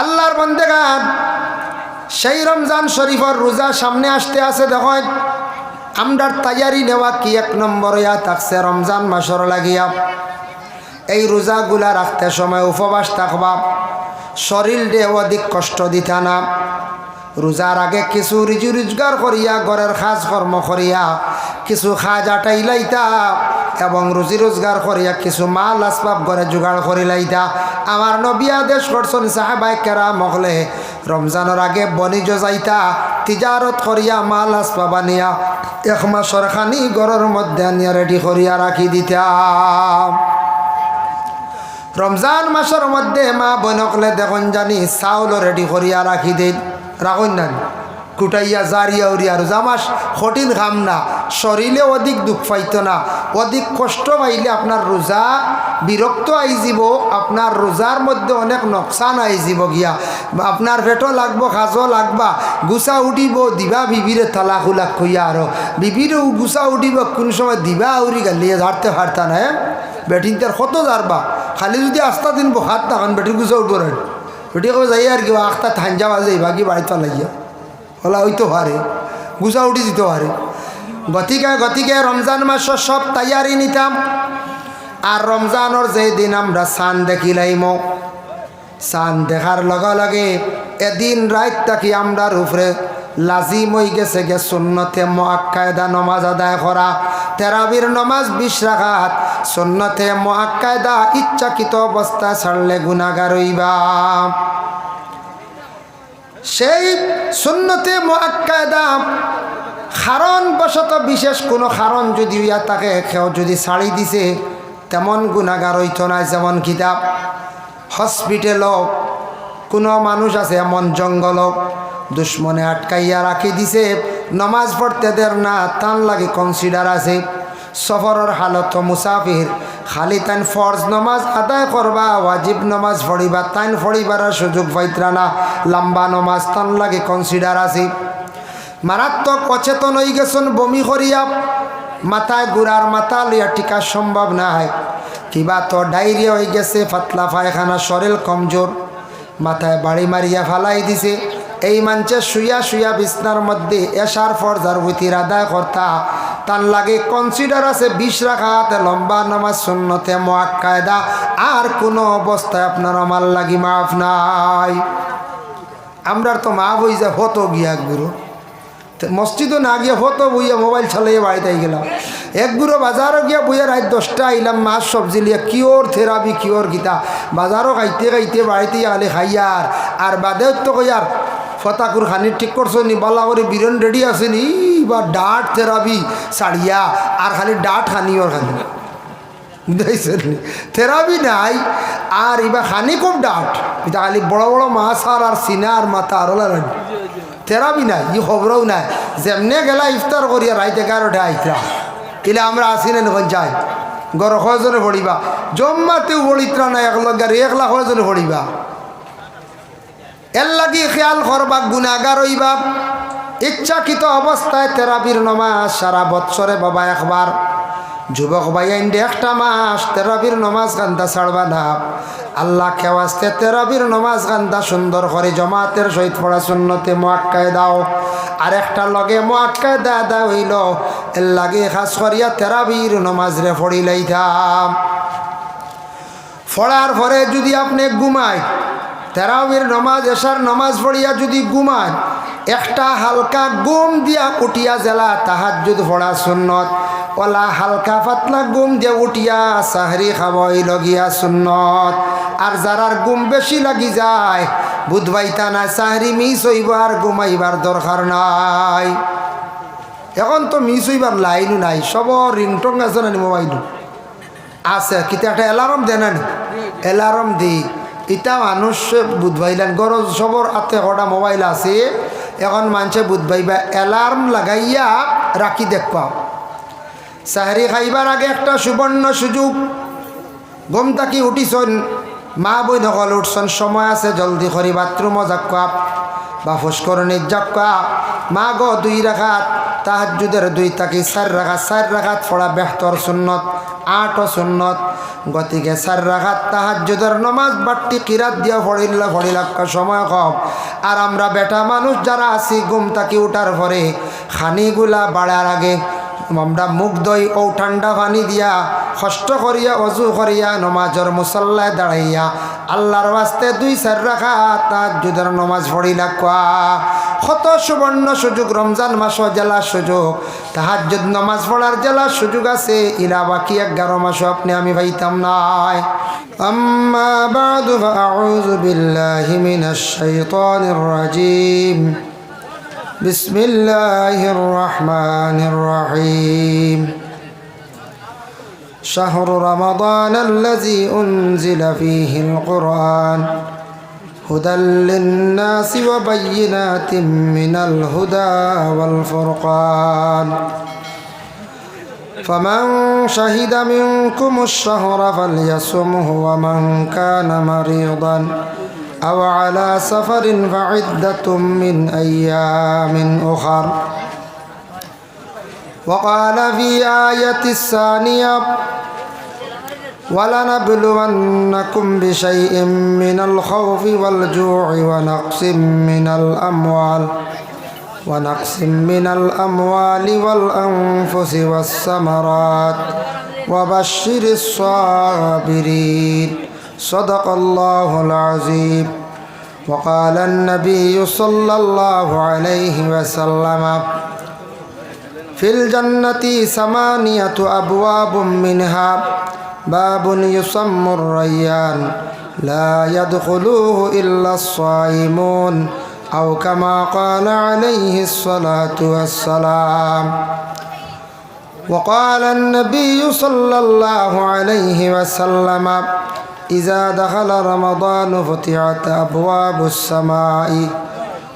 আল্লাহর বান্দাগান সেই রমজান শরীফের রোজা সামনে আসতে আছে। দেখো আমরার তৈয়ারি নেওয়া কি এক নম্বর ইয়া থাকছে রমজান মাসর লাগিয়া। এই রোজাগুলা রাখতে সময় উপবাস থাকবা, শরীরে অধিক কষ্ট দিতা না। রোজার আগে কিছু রিজু রোজগার করিয়া ঘরের কাজ কর্ম করিয়া কিছু খাজ আটাই লাইতা এবং রুজি রোজগার করিয়া কিছু মাল আসবাব ঘরে জোগাড় করি লাইতা। আমার নবী আদেশ করছেন সাহাবায়ে কেরাম মহলে রমজানের আগে বনিজ যাইতা, তিজারত করিয়া মাল আসবাব আনিয়া এক মাসের খানি ঘরের মধ্যে আনিয়া রেডি করিয়া রাখি দিতা। রমজান মাসের মধ্যে মা বনকলে দেখুন জানি চাউল রেডি করিয়া রাখি দেন, রাখুন না কুটাইয়া জারিয়া উড়িয়া। রোজা মাস কঠিন খাম না, শরীরে অধিক দুঃখ পাইত না, অধিক কষ্ট পাইলে আপনার রোজা বিরক্ত আই যাব, আপনার রোজার মধ্যে অনেক নকশান আই যাব গিয়া। আপনার পেটও লাগবো, খাজও লাগবা, গুছা উঠিব দিবা বিবিরে তালা খুলাক খুইয়া। আরও বিবিরও গুছা উঠিব কোন সময় দিবা উড়ি গালিয়ে ঝাড়তে পারতা না। বেটিন তার কত ঝাড়বা, খালি যদি আস্তা দিন হাত তখন বেটির গুছা উঠবো না। বেটি কবে যাই আর কি আখতা থাঞ্জা বাজে বাকি বাড়িতে লাগিয়া ওলা হইতে পারে, গুছা উঠি দিতে পারে। গতিকে রমজান মাসের সব তৈয়ারি নিতাম। আর রমজানের যেদিন আমরা চাঁদ দেখিলাইম, চাঁদ দেখার লগে লগে এদিন রাত থাকি আমরার উপরে লাজিম হয়ে গেছে গে সুন্নতে মুআক্কাদা নমাজ আদায় করা। তেরাবির নমাজ 20 রাকাত, সুন্নতে মুআক্কাদা ইচ্ছাকৃত অবস্থা ছাড়লে গুনাহগার হইবা। সেই সুন্নতে মুআক্কাদা কারণ বশত বিশেষ কোনো কারণ যদি ইয়া তাকে কেউ যদি ছাড়ি দিছে তেমন গুনাহগার হইত না। যেমন কিতাব হসপিটাল কোনো মানুষ আছে এমন জঙ্গল দুশ্মনে আটকাইয়া রাখি দিছে, নমাজ পড়তে দের না, তান লাগে কনসিডার আছে। সফরের হালত মুসাফির খালি তাইন ফরজ নমাজ আদায় করবা, ওয়াজিব নমাজ পড়িবা, তাইন পড়িবার সুযোগ পাইত্রা না, লম্বা নমাজ তান লাগে কনসিডার আছে। মারাত্মক অচেতন হয়ে গেছেন, বমি করিয়া মাথায় গুড়ার মাথা লইয়া টিকা সম্ভব না হয়। কিবা তো ডায়রিয়া হয়ে গেছে, পাতলা পায়খানা, শরীর কমজোর, মাথায় বাড়ি মারিয়া ফালাই দিছে। এই মানছে শুয়া শুয়া বিছনার মধ্যে এশার ফরজার উতির আদায় করতা, তার লাগে কনসিডার আছে 20 রাকাত লম্বা নামাজ সুন্নতে মুআক্কাদা। আর কোনো অবস্থায় আপনার আমার লাগি মাফ নাই। আমরার তো মাফ হয়ে যায় হতো গিয়া গুরু মসজিদও না গিয়ে হতো বইয়া মোবাইল চালিয়ে বাড়িতে গেলাম। এক গুঁড়ো বাজারও গিয়া বইয়া রাত 10টা আইলাম, মাছ সবজি লিয়া কিওর থেরাপি কিওর গীতা বাজারও খাইতে খাইতে বাড়িতে আলে খাইয়ার। আর বাদেও তো কইয়ার ফতাকুর খানি ঠিক করছো নি, বালা করে বিরন রেডি আছে নি বা ডাট থেরাপি ছাড়িয়া আর খালি ডাট খানি ওর খানি বুঝাইছেন থেরাপি নাই। আর এবার খানি খুব ডাট, এটা খালি বড় বড় মাছ আর সিনা আর মাথা আর ওলা থেরাপি নাই, ই খবরও নাই। যেমনে গেলা ইফতার করিয়া রাইতে 11টা আইতরা কিলে আমরা আসি না নখন যাই গর কয়জনে পড়িবা, জম্মাতেও পড়িত্রা না এক লগার 1 লাখ কয়জনে পড়িবা। এর লাগি খেয়াল করবা গুনাহগার হইবা। ইচ্ছাকৃত অবস্থায় তেরাবির নমাজ সারা বৎসরে বাবা একবার, যুবক ভাইয়াইন একটা মাস তেরাবির নমাজ গান্ধা ছাড়বা না। আল্লাহ কেওয়াস্তে তেরাবির নমাজ গান্ধা সুন্দর করে জমাতের সহিত পড়া সুন্নতে মুআক্কাদাও। আর একটা লগে মুআক্কাদা আদা হইল, এর লাগে খাস করিয়া তেরাবির নমাজ রে পড়িলাইতাম। পড়ার পরে যদি আপনি ঘুমায়, তেরাবির নমাজ এশার নমাজ পড়িয়া যদি ঘুমায়, একটা হালকা ঘুম দিয়া উঠিয়া জেলা তাহাজ্জুদ পড়া সুন্নত, ওলা হালকা পাতলা ঘুম দিয়ে উঠিয়া সাহরি খাওয়াই লগিয়া সুন্নত। আর যারার ঘুম বেশি লাগি যায় বুধবাইতা না, সাহরি মিস হইব আর ঘুমাইবার দরকার নাই। এখন তো মিস হইবার লাইনও নাই, সবর রিংটং আছে না মোবাইল আছে, কিন্তু একটা অ্যালার্ম দেন না, অ্যালার্ম দিই ইটা মানুষ বুধবাইলেন গরজ সবর হাতে কটা মোবাইল আছে। এখন মানুষে বুধবাইবা অ্যালার্ম লাগাইয়া রাখি দেখবা। সাহরি খাইবার আগে একটা সুবর্ণ সুযোগ, ঘুম থাকি উঠিছন, মা বই নকল উঠছন, সময় আছে জলদি করি বাথরুমও যাক্কা বা ফুসকরণীর যাক্কা। মা গো 2 রাকাত তাহাজ্জুদের 2 থেকে 4 রাকাত পড়া বেহতর সুন্নত 8 সুন্নত গতিকে 4 রাকাত তাহাজ্জুদের নামাজ বাড়তি কিরাত দিয়া পড়িলা সময় কম আর আমরা বেটা মানুষ যারা আছি ঘুম থেকে উঠার পরে খানিগুলা বাড়ার আগে আমরা মুখ দই ও ঠান্ডা পানি দিয়া কষ্ট করিয়া অজু করিয়া নমাজের মুসল্লায় দাঁড়াইয়া আল্লাহর ওয়াস্তে 2-4 রাকাত তাহাজ্জুদের নামাজ পড়িলা কত সুবর্ণ সুযোগ রমজান মাস জেলা সুযোগ তাহাজ্জুদ নামাজ পড়ার জেলা সুযোগ আছে ইলা বাকি 11 মাস আপনি আমি পাইতাম নাই আম্মা বাদু ফাআউযু বিল্লাহি মিনাশ শাইতানির রাজীম বিসমিল্লাহির রহমানির রহিম শাহরু রমাদানাল্লাযী উনজিলা ফীহিল কুরআন هدى للناس وبينات من الهدى والفرقان فمن شهد منكم الشهر فليصمه ومن كان مريضا أو على سفر فعدة من أيام أخر وقال في آية الثانية ولنبلونكم بشيء من الخوف والجوع ونقص من الأموال والأنفس والثمرات وبشر الصابرين صدق الله العظيم وقال النبي صلى الله عليه وسلم في الجنة 8 أبواب منها باب يسمى الريان لا يدخلوه إلا الصائمون أو كما قال عليه الصلاة والسلام وقال النبي صلى الله عليه وسلم إذا دخل رمضان فتحت أبواب السماء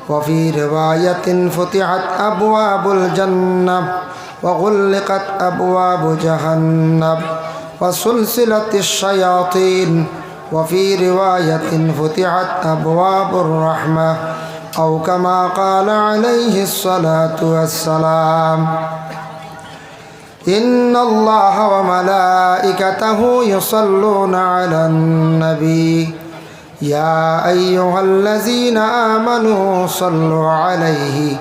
وفي رواية فتحت أبواب الجنة وغلقت أبواب جهنم وسلسلة الشياطين وفي رواية فتحت أبواب الرحمة أو كما قال عليه الصلاة والسلام إن الله وملائكته يصلون على النبي يا أيها الذين آمنوا صلوا عليه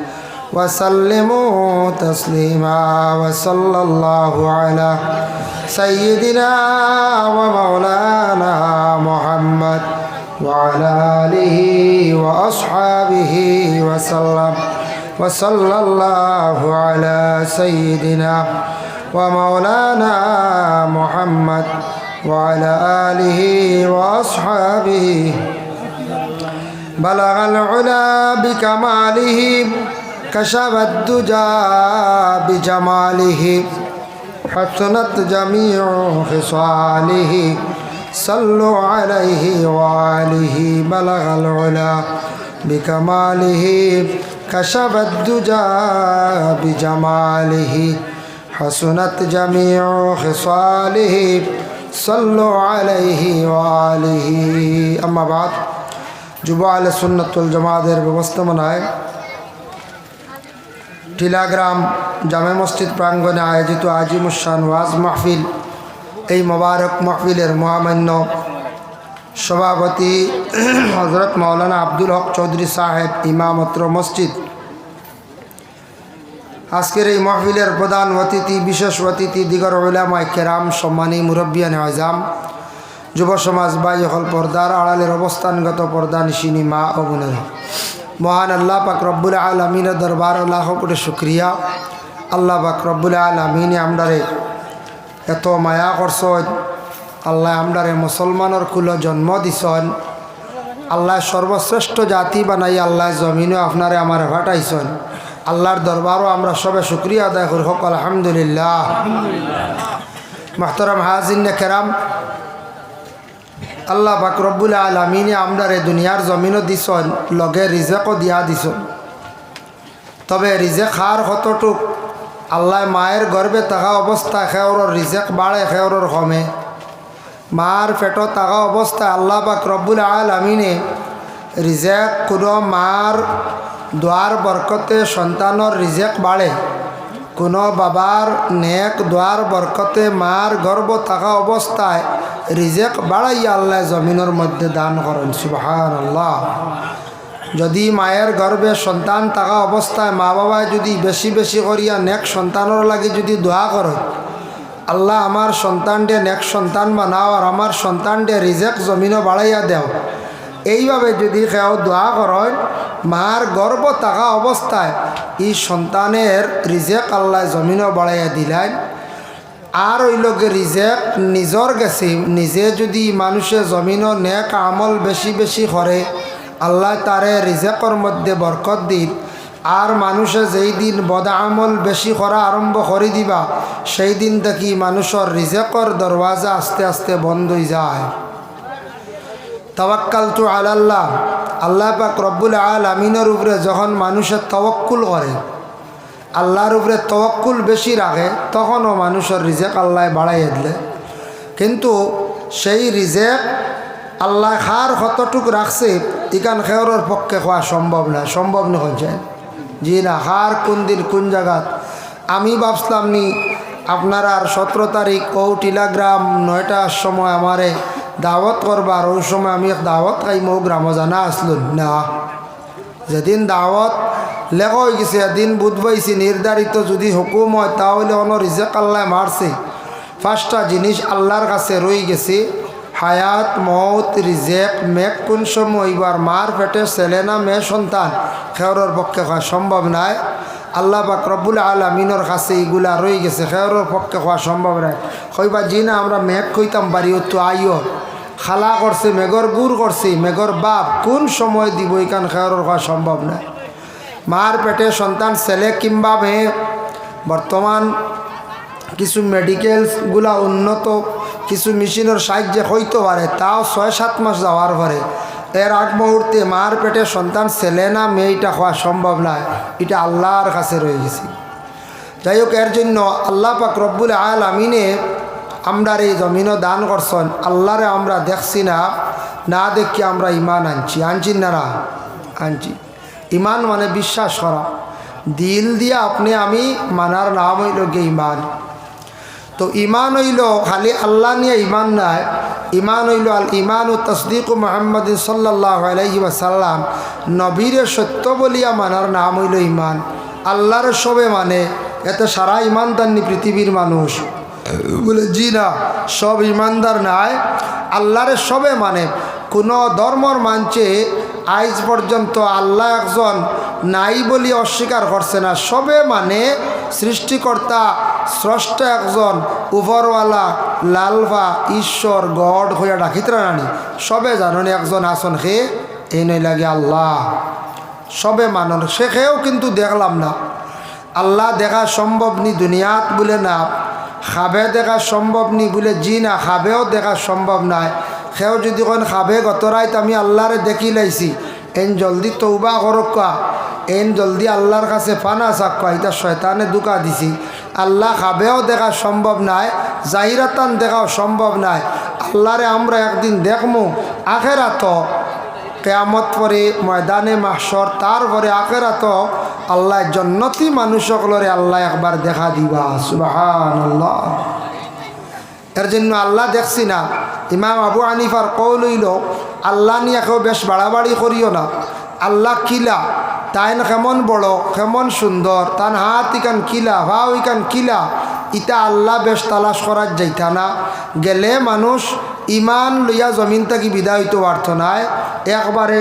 وسلموا تسليما وصلى الله على سيدنا ومولانا محمد وعلى آله وأصحابه وسلم وصلى الله على سيدنا ومولانا محمد وعلى آله وأصحابه بلغ العلا بكماله كشف الدجى بجماله حسنت جميع خصاله صلوا عليه وآله بلغ العلا بكماله كشف الدجى بجماله حسنت جميع خصاله صلوا عليه وآله أما بعد যুব আলে সুন্নাতুল জামাতের ব্যবস্থাপনায় টিলাগ্রাম জামে মসজিদ প্রাঙ্গণে আয়োজিত আজিমুশান ওয়াজ মাহফিল এই মোবারক মাহফিলের মহামান্য সভাপতি হযরত মাওলানা আব্দুল হক চৌধুরী সাহেব ইমামত্র মসজিদ আজকের এই মাহফিলের প্রধান অতিথি বিশেষ অতিথি দিগর উলামায়ে কেরাম সম্মানী মুরব্বিয়ানে আজম যুব সমাজ ভাই হল পর্দার আড়ালের অবস্থানগত পর্দা নিশিনী মা ও বোনেরা মহান আল্লাহ পাক রব্বুল আলামিনের দরবার লাখ কোটি শুকরিয়া আল্লাহ পাক রব্বুল আলামিন আমরারে এত মায়া করছেন আল্লাহ আমরারে মুসলমানের কুল জন্ম দিছেন আল্লাহ সর্বশ্রেষ্ঠ জাতি বানাই আল্লাহ জমিনও আপনারে আমার ফাটাইছেন আল্লাহর দরবারও আমরা সবে শুকরিয়া আদায় করি হোক আলহামদুলিল্লাহ মুহতারাম হাজিরিন কেরাম আল্লাহ পাক রব্বুল আলামিন আমরারে দুনিয়ার জমিনও দিছেন লগে রিজেকও দিয়া দিছেন তবে রিজেক খার কতটুক আল্লাহ মায়ের গর্ভে থাকা অবস্থা খেওরর রিজেক বাড়ে খেওরর কমে মার পেট থাকা অবস্থা আল্লাহ পাক রব্বুল আলামিনে রিজেক কোনো মার দোয়ার বরকতে সন্তানের রিজেক বাড়ে কোনো বাবার নেক দোয়ার বরকতে মার গর্ব থাকা অবস্থায় রিজেক বাড়াইয়া আল্লাহ জমিনের মধ্যে দান করেন সুবহানাল্লাহ। যদি মায়ের গর্ভে সন্তান থাকা অবস্থায় মা বাবায় যদি বেশি বেশি করিয়া নেক সন্তানের লাগে যদি দোয়া করে, আল্লাহ আমার সন্তানটে নেক সন্তান বানাও আর আমার সন্তানটে রিজেক জমিনও বাড়াইয়া দেও, এইভাবে যদি কেউ দোয়া করেন মার গর্ভ থাকা অবস্থায় এই সন্তানের রিজেক আল্লাহ জমিনও বাড়াইয়া দিলেন। আর ওই লোকে রিজেক নিজর গেছে, নিজে যদি মানুষের জমিনও নেক আমল বেশি বেশি করে আল্লাহ তারে রিজেকর মধ্যে বরকত দিন। আর মানুষে যেই দিন বদ আমল বেশি করা আরম্ভ করে দিবা সেই দিন থেকে মানুষের রিজেকর দরওয়াজা আস্তে আস্তে বন্ধ হয়ে যায়। তাওয়াক্কালতু আলাল্লাহ, আল্লাহ পাক রব্বুল আলামিনের উপরে যখন মানুষের তাওয়াক্কুল করে, আল্লাহর উপরে তাওয়াক্কুল বেশি রাখে, তখনও মানুষের রিজেক আল্লাহ বাড়াইয়া দিলে। কিন্তু সেই রিজেক আল্লাহ খার কতটুক রাখছে ইকান খেয়রের পক্ষে খাওয়া সম্ভব না, সম্ভব না হচ্ছে। জি না, খার কোন দিন কোন জায়গাত আমি ভাবছিলাম নি আপনার আর 17 তারিখ ও টিলাগ্রাম 9টার সময় আমারে দাওয়াত করবার, ওই সময় আমি এক দাওয়াত খাইম ও গ্রামে জানা আসলুন না। যেদিন দাওয়াত লেখা হয়ে গেছে এদিন বুধ পাইছি নির্ধারিত যদি হুকুম হয় তাহলে অন রিজেক আল্লাহ মারছে। 5টা জিনিস আল্লাহর কাছে রয়ে গেছে, হায়াত, মৌত, রিজেক। মেঘ কোন সময় এবার মার পেটে ছেলে না মেয়ে সন্তান খেয়রের পক্ষে খাওয়া সম্ভব নয়। আল্লাহ পাক রব্বুল আলামিনের কাছে এগুলা রয়ে গেছে, খেয়রের পক্ষে খাওয়া সম্ভব নয়। কইবা জি না আমরা মেঘ কইতাম বাড়ি তো আইও খালা করছে, মেঘর গুড় করছে, মেঘর বাপ কোন সময় দিব এখান খেয়রের খাওয়া সম্ভব নয়। মার পেটে সন্তান ছেলে কিংবা মেয়ে, বর্তমান কিছু মেডিকেলগুলা উন্নত, কিছু মেশিনের সাহায্যে হইতে পারে, তাও 6-7 মাস যাওয়ার পরে এর আগ মুহূর্তে মার পেটে সন্তান ছেলে না মেয়েটা হওয়া সম্ভব নয়, এটা আল্লাহর কাছে রয়ে গেছে। যাই হোক, এর জন্য আল্লাহ পাক রব্বুল আলামিনে আমরা এই জমিনও দান করছেন। আল্লাহরে আমরা দেখছি না, না দেখি আমরা ইমান আনছি, আনছি না না আনছি। ইমান মানে বিশ্বাস করা, দিল দিয়ে আপনি আমি মানার নাম হইল গিয়ে ইমান। তো ইমান হইল খালি আল্লাহ নিয়ে ইমান নাই, ইমান হইল আল ইমান ও তসদিক মুহাম্মদ সাল্লাল্লাহু আলাইহি ওয়াসাল্লাম নবীরে সত্য বলিয়া মানার নাম হইল ইমান। আল্লাহর সবে মানে, এতে সারা ইমানদার পৃথিবীর মানুষ বলে জি না, সব ইমানদার নাই, আল্লাহরে সবে মানে। কোনো ধর্মর মানছে আজ পর্যন্ত আল্লাহ একজন নাই বলি অস্বীকার করছে না, সবে মানে সৃষ্টিকর্তা স্রষ্টা একজন উপরওয়ালা লালভা ঈশ্বর গড হইয়া ডাকিতরা নানি সবে জাননি একজন আসন খে এই নই লাগে আল্লাহ সবে মানন। সে খেয়েও কিন্তু দেখলাম না, আল্লাহ দেখা সম্ভব নি দুনিয়াত বলে না, খাবে দেখা সম্ভব নি বলে জি না, খাবেও দেখা সম্ভব নাই। সেও যদি কোন খাবে গত রাত আমি আল্লাহরে দেখি লাইছি, এন জলদি তৌবা করকা, এন জলদি আল্লাহর কাছে ফানা চাক্কা, এটা শয়তানে দুকা দিছি। আল্লাহ খাবেও দেখা সম্ভব নাই, জাহিরাতান দেখাও সম্ভব নাই। আল্লাহরে আমরা একদিন দেখমু আখেরাত, কেয়ামত পরে ময়দানে মাহশর, তারপরে আখেরাত আল্লাহ জন্নতি মানুষ সকলরে আল্লাহ একবার দেখা দিবা সুবহানাল্লাহ। এর জন্য আল্লাহ দেখছি না। ইমাম আবু হানিফার কৌল হইল আল্লাহ নিয়ে কেউ বেশ বাড়াবাড়ি করিও না। আল্লাহ কিলা, তাইন কেমন বড় কেমন সুন্দর, তান হাত ইকান কিলা, ভাও ইকান কিলা, ইটা আল্লাহ বেশ তালাশ করার যাইতা না। গেলে মানুষ ইমান লইয়া জমিন থাকি বিদায় হইতে পারত নাই, একবারে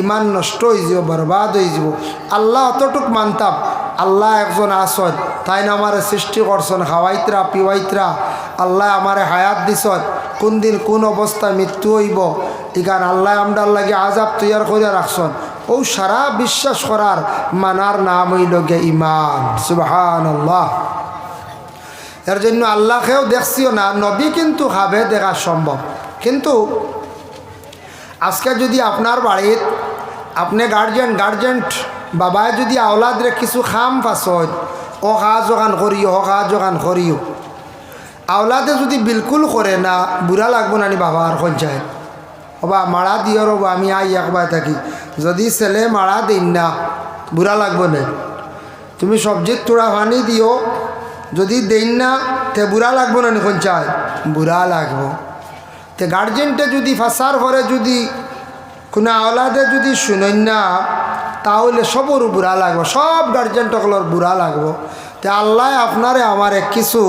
ইমান নষ্ট হয়ে যাব, বরবাদ হয়ে যাব। আল্লাহ অতটুক মানতাম আল্লাহ একজন আসন, তাই না আমারে সৃষ্টি করছেন, খাওয়াইতরা পিওয়াইতরা, আল্লাহ আমারে হায়াত দিছত, কোন দিন কোন অবস্থায় মৃত্যু হইব ইগান আল্লাহ আমরার লাগে আজাব তৈয়ার করে রাখছেন। ও সারা বিশ্বাস করার মানার নাম হইল গে ইমান সুবহানাল্লাহ। এর জন্য আল্লাহকেও দেখছিও না, নবী কিন্তু খাবে দেখা সম্ভব। কিন্তু আজকে যদি আপনার বাড়ির আপনি গার্জেন্ট বাবায় যদি আওলাদরে কিছু খাম পাছত, ও খা জোগান করিও, ও খা জোগান করিও, আওলাদে যদি বিলকুল করে না বুড়া লাগবো না নি বাবার পঞ্চায়েত ওবা মারা দিও রব আমি আই একবার থাকি, যদি ছেলে মারা দিন না বুড়া লাগবো না। তুমি সবজির তোড়া পানি দিও, যদি দেন না তে বুড়া লাগবো না নিখন চায় বুড়া লাগবো। তে গার্জেনটা যদি ফাঁসার পরে যদি কোনো আওলাদে যদি শুনেন না তাহলে সবরও বুড়া লাগবো, সব গার্জেন টকলর বুড়া লাগবো। তে আল্লাহ আপনারে আমারে কিছু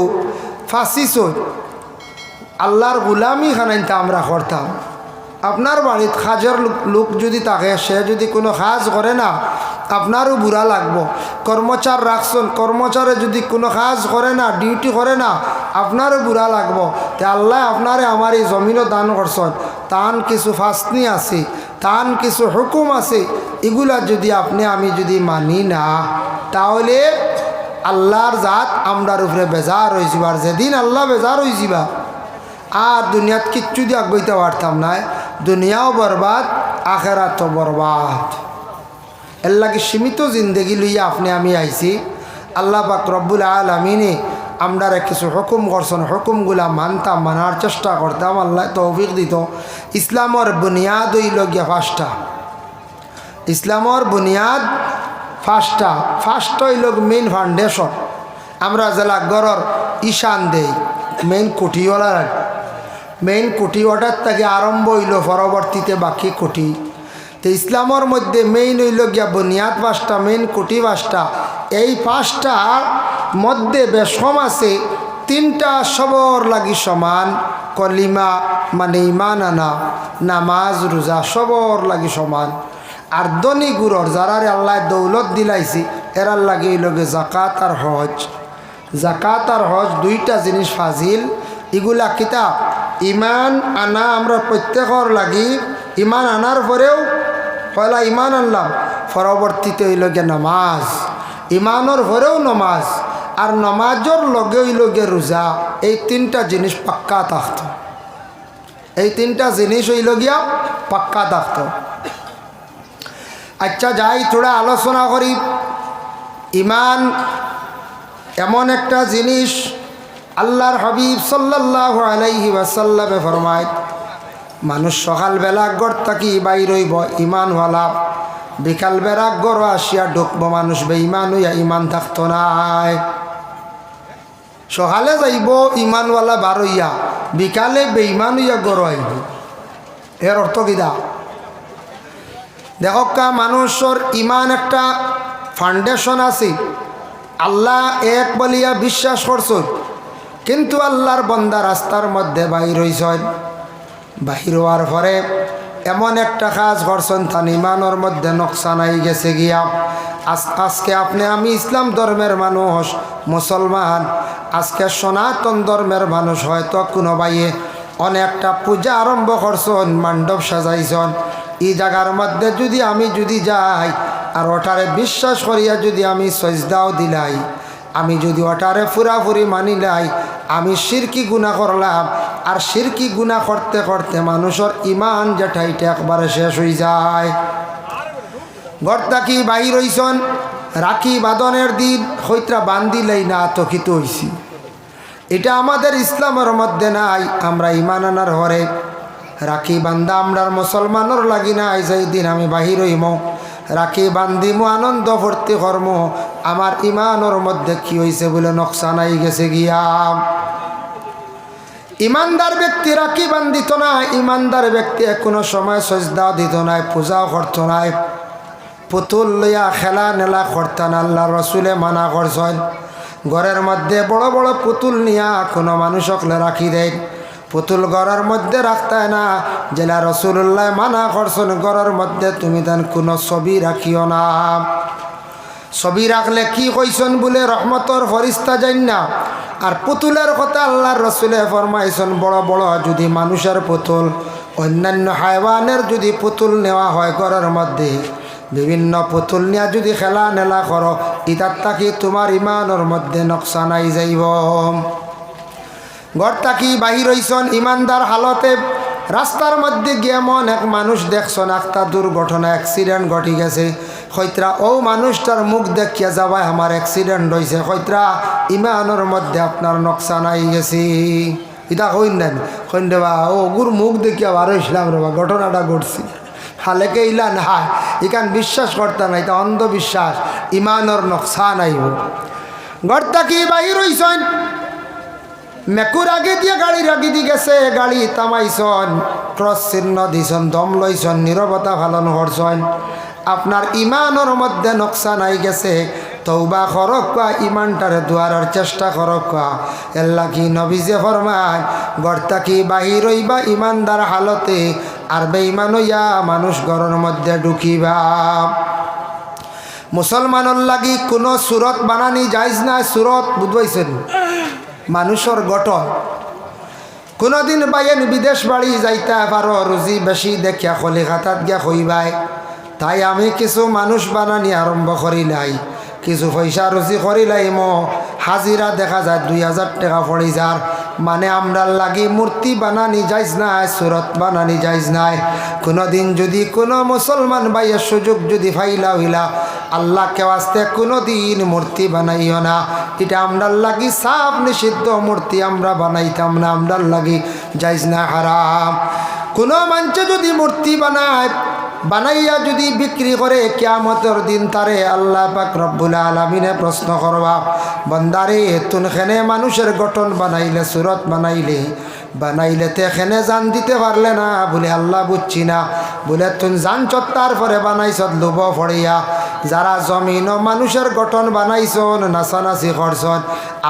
ফাঁসিস আল্লাহর গুলামি খানাইতে আমরা করতাম। আপনার বাড়িতে কাজের লোক যদি থাকে, সে যদি কোনো কাজ করে না আপনারও বুড়া লাগবো। কর্মচার রাখছেন, কর্মচারে যদি কোনো কাজ করে না, ডিউটি করে না, আপনারও বুড়া লাগবো। তে আল্লাহ আপনারে আমার এই জমিনও দান করছেন, তান কিছু ফাসনি আছে, তান কিছু হুকুম আছে, এগুলা যদি আপনি আমি যদি মানি না তাহলে আল্লাহর জাত আমরার উপরে বেজার হয়ে যাবা। আর যেদিন আল্লাহ বেজার হয়ে যাবা আর দুনিয়াত কিচ্ছু দিয়ে আগাইতে পারতাম না, দুনিয়াও বরবাদ আখেরাতও বরবাদ। এর লাগে সীমিত জিন্দগি লইয়া আপনি আমি আইছি। আল্লাহ পাক রব্বুল আলামিনে আমরারে কিছু হুকুম করছেন, হুকুমগুলা মানতাম, মানার চেষ্টা করতাম, আল্লাহ তৌফিক দিত। ইসলামর বুনিয়াদ হইল গিয়া পাঁচটা। ইসলামর বুনিয়াদ পাঁচটা। ফার্স্ট হইল মেইন ফাউন্ডেশন। আমরা জেলা গড়র ঈশান দেই মেইন কুটিওয়ালার, মেইন কুটিওয়াটার থেকে আরম্ভ হইল পরবর্তীতে বাকি কুটি। তো ইসলামর মধ্যে মেইন হইল গিয়া বুনিয়াদ পাঁচটা, মেইন কুটি পাঁচটা। এই পাঁচটার মধ্যে বেশম আছে তিনটা সবর লাগি সমান। কলিমা মানে ইমান আনা, নামাজ রোজা সবর লাগি সমান। আর ধনী গুরর যারারে আল্লাহ দৌলত দিলাইছি এরার লাগে হইল গে জাকাত আর হজ। জাকাত আর হজ দুইটা জিনিস ফাজিল। এগুলা কিতাব ইমান আনা আমরা প্রত্যেকর লাগি। ইমান আনার পরেও পয়লা ইমান আনলাম, পরবর্তীতে হইল গে নামাজ। ইমানোর পরেও নমাজ, আর নমাজের লগে হইল গে রোজা। এই তিনটা জিনিস পাক্কা থাকত, এই তিনটা জিনিস হইল গিয়া পাক্কা থাকত। আচ্ছা যাই থোড়া আলোচনা করি। ইমান এমন একটা জিনিস, আল্লাহর হাবিব সাল্লাল্লাহু আলাইহি ওয়াসাল্লামে ফরমায় মানুষ সকালবেলা গড় থাকি বাইর হইব ইমানওয়ালা, বিকালবেলা গড় আসিয়া ঢুকব মানুষ বেঈমান হইয়া ইমান থাকতো নাই। সকালে যাইব ইমানওয়ালা বার হইয়া, বিকালে বেঈমান হইয়া গড় আইব। এর অর্থ কিদা দেখকা, মানুষের ইমান একটা ফাউন্ডেশন আছে। আল্লাহ এক বলিয়া বিশ্বাস করছো, কিন্তু আল্লাহর বন্দা রাস্তার মধ্যে বাহির হইছেন। বাহির হওয়ার পরে এমন একটা কাজ করছেন তার ইমানের মধ্যে নকশান আই গেছে গিয়া। আজকে আপনি আমি ইসলাম ধর্মের মানুষ, মুসলমান, আজকে সনাতন ধর্মের মানুষ, হয়তো কোনো ভাইয়ে অনেকটা পূজা আরম্ভ করছেন, মণ্ডপ সাজাইছেন। এই জায়গার মধ্যে যদি আমি যদি যাই আর ওটারে বিশ্বাস করিয়া যদি আমি সজদাও দিলাই, আমি যদি ওটারে পুরাপুরি মানিলাই, আমি শিরকি গুনাহ করলাম। আর শিরকি গুনাহ করতে করতে মানুষের ইমান যেটাইটা একবারে শেষ হয়ে যায়। ঘর থাকি বাহির হইছন, রাখি বাঁধনের দিন হইত্রা বান্ধিলেই না তখিত হইছি। এটা আমাদের ইসলামের মধ্যে নাই। আমরা ইমান আনার হরে রাখি বান্ধা আমরার মুসলমানের লাগি নাই। যেই দিন আমি বাহির হইম রাখি বান্ধিমো, আনন্দ ভর্তি কর্ম, আমার ইমানের মধ্যে কি হয়েছে বলে নকশান আই গেছে গিয়া। ইমানদার ব্যক্তি রাখি বান্ধিত না, ইমানদার ব্যক্তি কোনো সময় সজদাও দিত নাই, পূজাও করত নাই, পুতুল লইয়া খেলা নেলা করতেন। আল্লাহ রসুলে মানা করছেন ঘরের মধ্যে বড় বড় পুতুল নিয়া কোনো মানুষকলে রাখি দেয়। পুতুল ঘরের মধ্যে রাখতে না, জেলা রসুল্লাহ মানা করছেন ঘরের মধ্যে তুমি দেন কোনো ছবি রাখিও না। ছবি রাখলে কি কইছেন বলে রহমতর ফরিস্তা যাই না। আর পুতুলের কথা আল্লাহর রসুলে ফরমাইছেন বড় বড় যদি মানুষের পুতুল, অন্যান্য হায়ওয়ানের যদি পুতুল নেওয়া হয় ঘরের মধ্যে, বিভিন্ন পুতুল নিয়ে যদি খেলা নেলা করো, ইতার থাকি তোমার ইমানের মধ্যে নকশান আই যাইব। ঘর থাকি বাহির হইছন ইমানদার হালতে, রাস্তার মধ্যে গিয়ে এমন এক মানুষ দেখছেন একটা দুর্ঘটনা, অ্যাক্সিডেন্ট ঘটি গেছে। হয়তরা ও মানুষটার মুখ দেখিয়া যাবায় আমার অ্যাক্সিডেন্ট হয়েছে, হয়তরা ইমানের মধ্যে আপনার নকশান আই গেছি। এটা কইন দেন কইন দেবা ও গুর মুখ দেখিয়া বার হইছিলাম রে, ঘটনাটা ঘটছি। হালেকে ইলা নাই ইখান বিশ্বাস করতে নাই, তা অন্ধবিশ্বাস, ইমানর নকশান আইব। গড়টা কি বাহির হইছেন, মেকুর আগে দিয়ে গাড়ির আগে দিয়ে গেছে, গাড়ি থামাইছন, ক্রস চিহ্ন দিছন, দম লইছন, নীরবতা পালন করছেন। আপনার ইমানের মধ্যে নকশান আই গেছে, তওবা করক কোয়া, ইমানটারে দুয়ারার চেষ্টা করক কোয়া। এল্লা কি নবীজে ফরমায় গড়টা কি বাহির হইবা ইমানদার হালতে, আর বেঈমান হইয়া মানুষ ঘরের মধ্যে ঢুকিবা। মুসলমানের লাগি কোনো সুরত বানানি যাইজ না। সুরত বুঝবাইছেন, মানুষের গঠন। কোনোদিন বাইন বিদেশ বাড়ি যাইতে পারো, রুজি বেশি দেখিয়া কলিকাতাত গিয়া কইবাই তাই আমি কিছু মানুষ বানানি আরম্ভ করিলাই, কিছু পয়সা রুজি করিলাই, হাজিরা দেখা যায় 2000 টাকা পড়ি যার। মানে আমরার লাগি মূর্তি বানানি যাইজ নাই, সুরত বানানি যাইজ নাই। কোনোদিন যদি কোনো মুসলমান ভাইয়ের সুযোগ যদি ফাইলা হইলা, আল্লাহকে ওয়াস্তে কোনোদিন মূর্তি বানাইও না। এটা আমরার লাগি সাফ নিষিদ্ধ, মূর্তি আমরা বানাইতাম না, আমরার লাগি যাইজ না, হারাম। কোনো মানুষ যদি মূর্তি বানাইয়া যদি বিক্রি করে, কিয়ামতের দিন তারে আল্লাহ পাক রব্বুল আলামিনে প্রশ্ন করবা, বন্দারে তুন খেনে মানুষের গঠন বানাইলে, সুরত বানাইলে তে খেনে জান দিতে পারলে না? বলে আল্লাহ বুঝছি না। বলে তুন জান চত্তার পরে বানাইছত লোভ ফড়িয়া। যারা জমিন মানুষের গঠন বানাইছন, নাচানাচি করছন,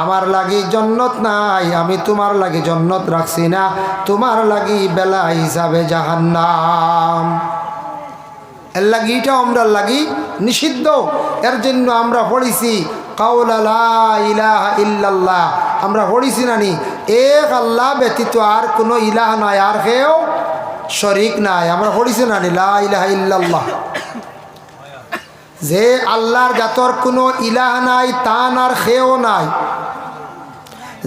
আমার লাগি জন্নত নাই, আমি তোমার লাগি জন্নত রাখছি না, তোমার লাগি বেলা হিসাবে জাহান্নাম। এর লাগি এটা আমরা লাগি নিষিদ্ধ। এর জন্য আমরা পড়িছি কাওলা লা ইলাহা ইল্লাল্লাহ, আমরা পড়িছি নানি এক আল্লাহ ব্যতীত আর কোনো ইলাহ নাই, আর কেউ শরীক নাই। আমরা পড়িছি নানি লা ইলাহা ইল্লাল্লাহ, যে আল্লাহর জাতর কোনো ইলাহ নাই, তান আর কেউ নাই।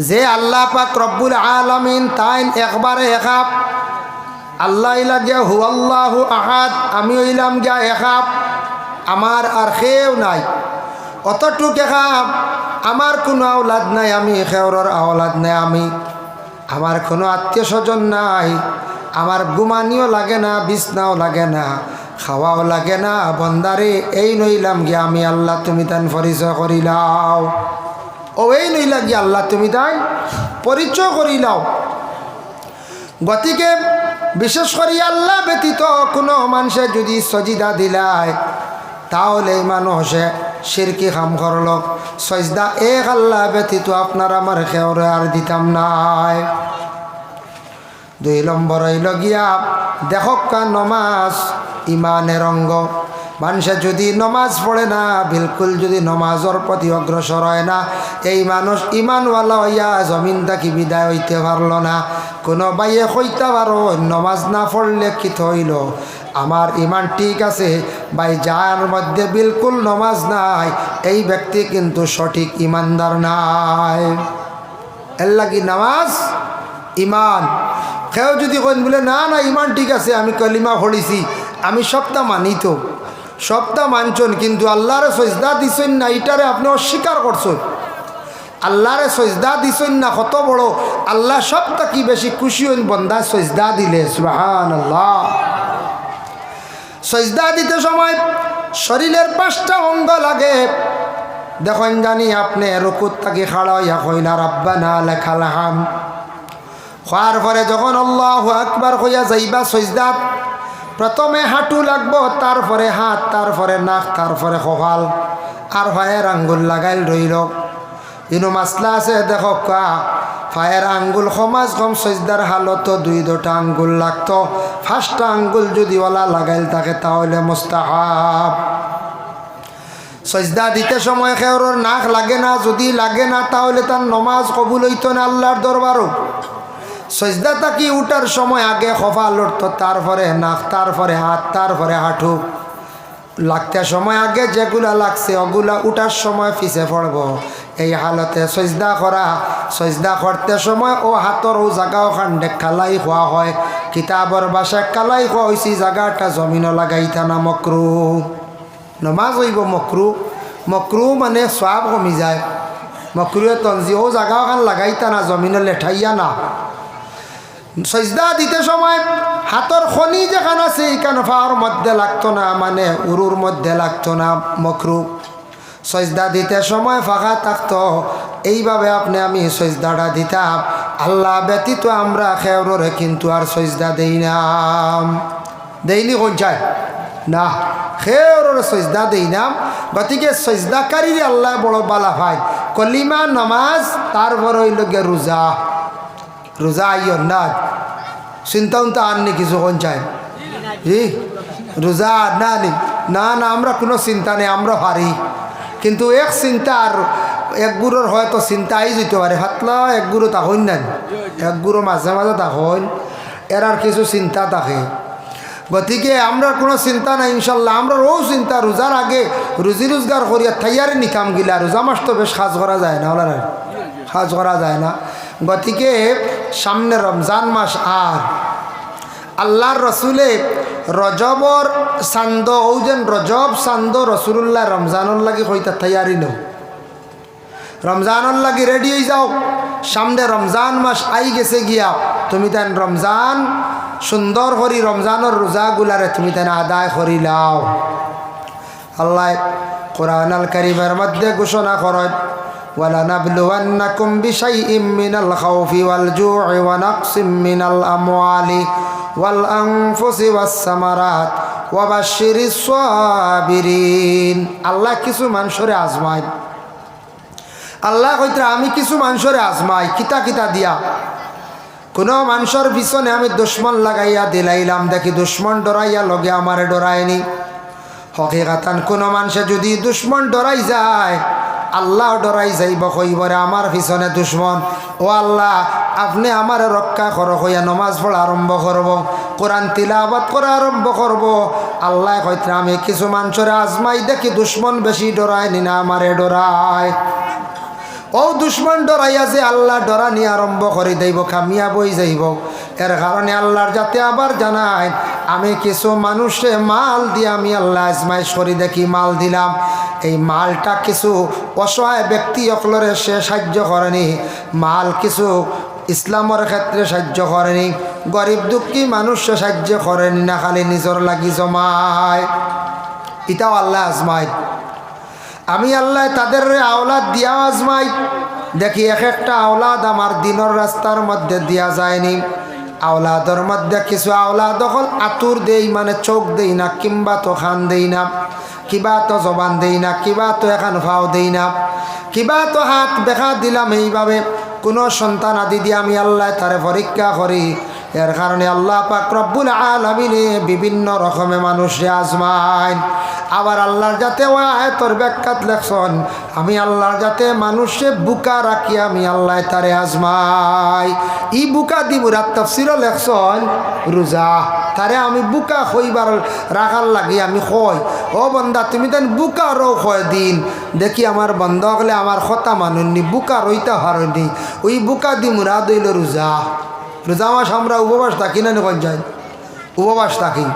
যে আল্লাহ পাক রব্বুল আলামিন তাইন একবারে একাপ, আল্লাহ ইলা গিয়া হু আল্লাহু আহাদ, আমি হইলাম গিয়া একাপ, আমার আর কেউ নাই। অতটুক একাপ, আমার কোনো আওলাদ নাই, আমি খেওরের আওলাদ নাই, আমার কোনো আত্মীয় স্বজন নাই, আমার ঘুমানিও লাগে না, বিছনাও লাগে না, খাওয়াও লাগে না। বন্দারে এই নইলাম গিয়া আমি আল্লাহ, তুমি তান পরিচয় করিলাও। ও এই নইলা গিয়া আল্লাহ, তুমি তাই পরিচয় করিলাও। গতিকে বিশেষ করে আল্লাহ ব্যতীত কোনো মানুষে যদি সজিদা দিলায়, তাহলে মানুষে শিরকি কাম করল। সজদা এক আল্লাহ ব্যতীত আপনার আমার খেওরে আর দিতাম নাই। 2 নম্বর হইল গিয়া দেখক্কা নমাজ ইমানের অঙ্গ। মানুষে যদি নমাজ পড়ে না, বিলকুল যদি নমাজের প্রতি অগ্রসর হয় না, এই মানুষ ইমানওয়ালা হইয়া জমিন থাকি বিদায় হইতে পারল না। কোনো বাইয়ে কইতে পারো নমাজ না পড়লে কি হইল, আমার ইমান ঠিক আছে ভাই, যার মধ্যে বিলকুল নমাজ নাই, এই ব্যক্তি কিন্তু সঠিক ইমানদার নাই। এর লাগি নামাজ ইমান। কেউ যদি কইন বলে না না ইমান ঠিক আছে, আমি কলিমা পড়িছি, আমি সবটা মানি, তো সবটা মানছন, কিন্তু আল্লাহরে সজদা দিছেন না, এটারে আপনি অস্বীকার করছেন। আল্লাহরে সজদা দিছেন না, কত বড় আল্লাহ সবটা কি বেশি খুশি হইন বন্দা সজদা দিলে। সুবহানাল্লাহ। সজদা দিতে সময় শরীরের 5টা অঙ্গ লাগে। দেখুন জানি আপনি রুকুত থাকি খাড়া হইয়া কইলা রাব্বানা লাকাল হামদ, খাওয়ার পরে যখন আল্লাহু আকবার কইয়া যাইবা সজদাত, প্রথমে হাঁটু লাগবো, তারপরে হাত, তারপরে নাক, তারপরে কপাল, আর পায়ের আঙ্গুল লাগাইল রইল। ইনো মাসলা আছে দেখো, পায়ের আঙ্গুল সমাজ কম সজদার হালত 2টা আঙ্গুল লাগতো। 5টা আঙ্গুল যদি ওলা লাগাইল থাকে তাহলে মুস্তাহাব। সজদা দিতে সময় কেউর নাক লাগে না, যদি লাগে না তাহলে তার নমাজ কবুল হইতো না আল্লাহর দরবারও। সজদা তাকি উঠার সময় আগে কপাল উঠতো, তারপরে নাক, তারপরে হাত, তারপরে হাঁটু। লাগতে সময় আগে যেগুলা লাগছে ওগুলা উঠার সময় পিছে পড়ব। এই হালতে সজদা করা, সজদা করতে সময় ও হাতর ও জায়গাও খান্ডে কালাই খোয়া হয়। কিতাবর বাসায় কালাই খোয়া হয়েছি, জায়গাটা জমিনও লাগাইতা না, মকরু। নমাজ হইব মকরু। মকরু মানে সওয়াব কমি যায়। মকরুয়ে তঞ্জি ও জায়গাও খান লাগাইতা না, জমিনে লেঠাইয়া না। সজদা দিতে সময় হাতর খনি যেখানে আছে এইখানে ফাওয়ার মধ্যে লাগতো না, মানে উরুর মধ্যে লাগতো না, মকরু। সজদা দিতে সময় ফাঁকা থাকতো, এইভাবে আপনি আমি সজদাটা দিতাম। আল্লাহ ব্যতীত আমরা খেয়রে কিন্তু আর সজদা দেই না, দেইনি কোন চায় না, খেয়রে সজদা দেই না। গতিকে সজদাকারীর আল্লাহ বড় বালা ভাই, কলিমা নামাজ, তারপর হইল গে রোজা। রোজা আইয় না চিন্তা উন্তা আননি কিছু কোন চায় রোজা না নি, না না আমরা কোনো চিন্তা নেই, আমরা হারি। কিন্তু এক চিন্তা আর এক গুরুর হয়তো চিন্তা আই যেতে পারে, হাতলা এক গুরু তখন না, এক গুরু মাঝে মাঝে তখন এর আর কিছু চিন্তা থাকে। গতিকে আমরা কোনো চিন্তা নাই ইনশাল্লাহ। আমরা ও চিন্তা রোজার আগে রুজি রোজগার করিয়া থাইয়ারে নিকাম গিলা, রোজা মাস তো বেশ সাজ করা যায় না, ওলার সাজ করা যায় না। গতিকে সামনে রমজান মাস, আর আল্লাহর রসুলে রজবর চান্দ ও যেন রজব চান্দ রসুল্লাহ রমজানুর লাগি হইতা তৈয়ারি নো, রমজানুর লাগি রেডি হয়ে যাও। সামনে রমজান মাস আই গেছে গিয়া, তুমি তেন রমজান সুন্দর করি রমজানের রোজাগুলারে তুমি তেন আদায় করি লাও। আল্লাহ কোরআন আল কারীমের মধ্যে ঘোষণা করেন, وَلَنَبْلُوَنَّكُمْ بِشَيْءٍ مِّنَ الْخَوْفِ وَالْجُوعِ وَنَقْصٍ مِّنَ الْأَمْوَالِ وَالْأَنفُسِ وَالثَّمَرَاتِ وَبَشِّرِ الصَّابِرِينَ। আল্লাহ কিছু মানুষরে আজমাই, আল্লাহ কইতে আমি কিছু মানুষরে আজমাই, কিতা কিতা দিয়া। কোনো মানুষের পিছনে আমি দুশ্মন লাগাইয়া দিলাইলাম, দেখি দুশ্মন ডরাইয়া লগে আমারে ডরায়নি। হকিকাতান কোনো মানুষে যদি দুশ্মন ডরাই যায়, আল্লাহ ডরাই যাইব, কইবরে আমার পিছনে দুশ্মন, ও আল্লাহ আপনি আমার রক্ষা করো, হইয়া নমাজ পড়া আরম্ভ করব, কোরআন তিলাওয়াত করা আরম্ভ করব। আল্লাহ কইতে আমি কিছু মানুষের আজমাই, দেখি দুশ্মন বেশি ডরায় নি না আমারে ডরায়। ও দুশ্মন ডরাইয়া যে আল্লাহ ডরা নিয়ে আরম্ভ করে দেব, কামিয়া বই যাইব। এর কারণে আল্লাহর যাতে আবার জানায়, আমি কিছু মানুষে মাল দিয়ে আমি আল্লাহ আজমাইশ করি, দেখি মাল দিলাম, এই মালটা কিছু অসহায় ব্যক্তি অকলরে সে সাহায্য করেনি, মাল কিছু ইসলামের ক্ষেত্রে সাহায্য করেনি, গরিব দুঃখী মানুষে সাহায্য করেনি, না খালি নিজর লাগি জমায়। এটাও আল্লাহ আজমায়। আমি আল্লাহ তাদের আওলাদ দিয়া আজমাই, দেখি এক একটা আওলাদ আমার দিনের রাস্তার মধ্যে দিয়া যায়নি। আওলাদর মধ্যে কিছু আওলাদ হল আতুর দেই, মানে চোখ দেই না, কিংবা তো খান দেই না, কিবা তো জবান দেই না, কিবা তো এখন ভাও দেই না, কিবা তো হাত দেখা দিলাম। এইভাবে কোনো সন্তান আদি দিয়ে আমি আল্লাহ তারে পরীক্ষা করি। এর কারণে আল্লাহ পাক রব্বুল আলামিনে বিভিন্ন রকমের মানুষে আজমাইন। আবার আল্লাহর যাতে ও আয়াতর ব্যাখ্যাত লেখছেন, আমি আল্লাহর যাতে মানুষে বুকা রাখি আমি আল্লাহ তারে আজমাই। ই বুকা দি মুরাদ তাফসিরও লেখছেন রোজা, তারে আমি বুকা হইবার রাখার লাগি আমি কই, ও বন্দা তুমি তেন বুকা রো কয় দিন, দেখি আমার বন্ধ হলে আমার কথা মানুননি, বুকা রইতে হারনি। ওই বুকা দি মুরাদ হইল রোজা। রোজা মাস আমরা উপবাস থাকি না, কোন যাই উপবাস থাকি।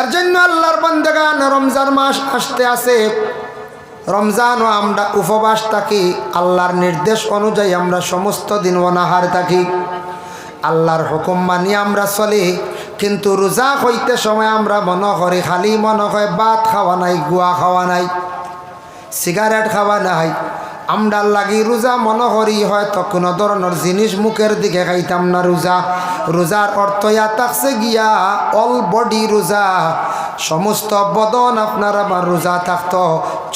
এর জন্য আল্লাহর বান্দাগান রমজান মাস আসতে আছে, রমজানও আমরা উপবাস থাকি, আল্লাহর নির্দেশ অনুযায়ী আমরা সমস্ত দিন অনাহার থাকি, আল্লাহর হুকুম মানি আমরা চলি। কিন্তু রোজা হইতে সময় আমরা মনে করি, খালি মনে হয় ভাত খাওয়া নাই, গুয়া খাওয়া নাই, সিগারেট খাওয়া নাই, আমরা লাগি রোজা মনে করি হয়তো কোনো ধরনের জিনিস মুখের দিকে খাইতাম না। রোজা, রোজার অর্থ ইয়া থাকছে গিয়া অল বডি রোজা, সমস্ত বদন আপনার আমার রোজা থাকতো,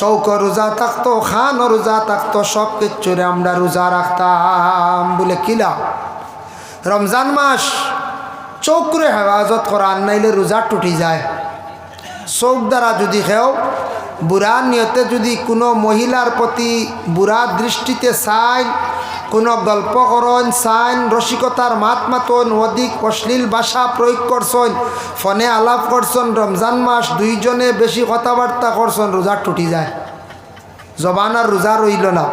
চৌক রোজা থাকতো, খান রোজা থাকতো, সব কিছুরে আমরা রোজা রাখতাম। বলে কিলা রমজান মাস চৌকরে হেফাজত করা, নাইলে রোজা টুটি যায়। চৌক দ্বারা যদি খেও বুড়া নিয়তে যদি কোনো মহিলার প্রতি বুড়া দৃষ্টিতে চাইন, কোনো গল্প করেন চাইন, রসিকতার মাত মাতন, অধিক অশ্লীল ভাষা প্রয়োগ করছেন, ফোনে আলাপ করছেন, রমজান মাস দুইজনে বেশি কথাবার্তা করছেন, রোজা টুটি যায়। জবান আর রোজা রইল না,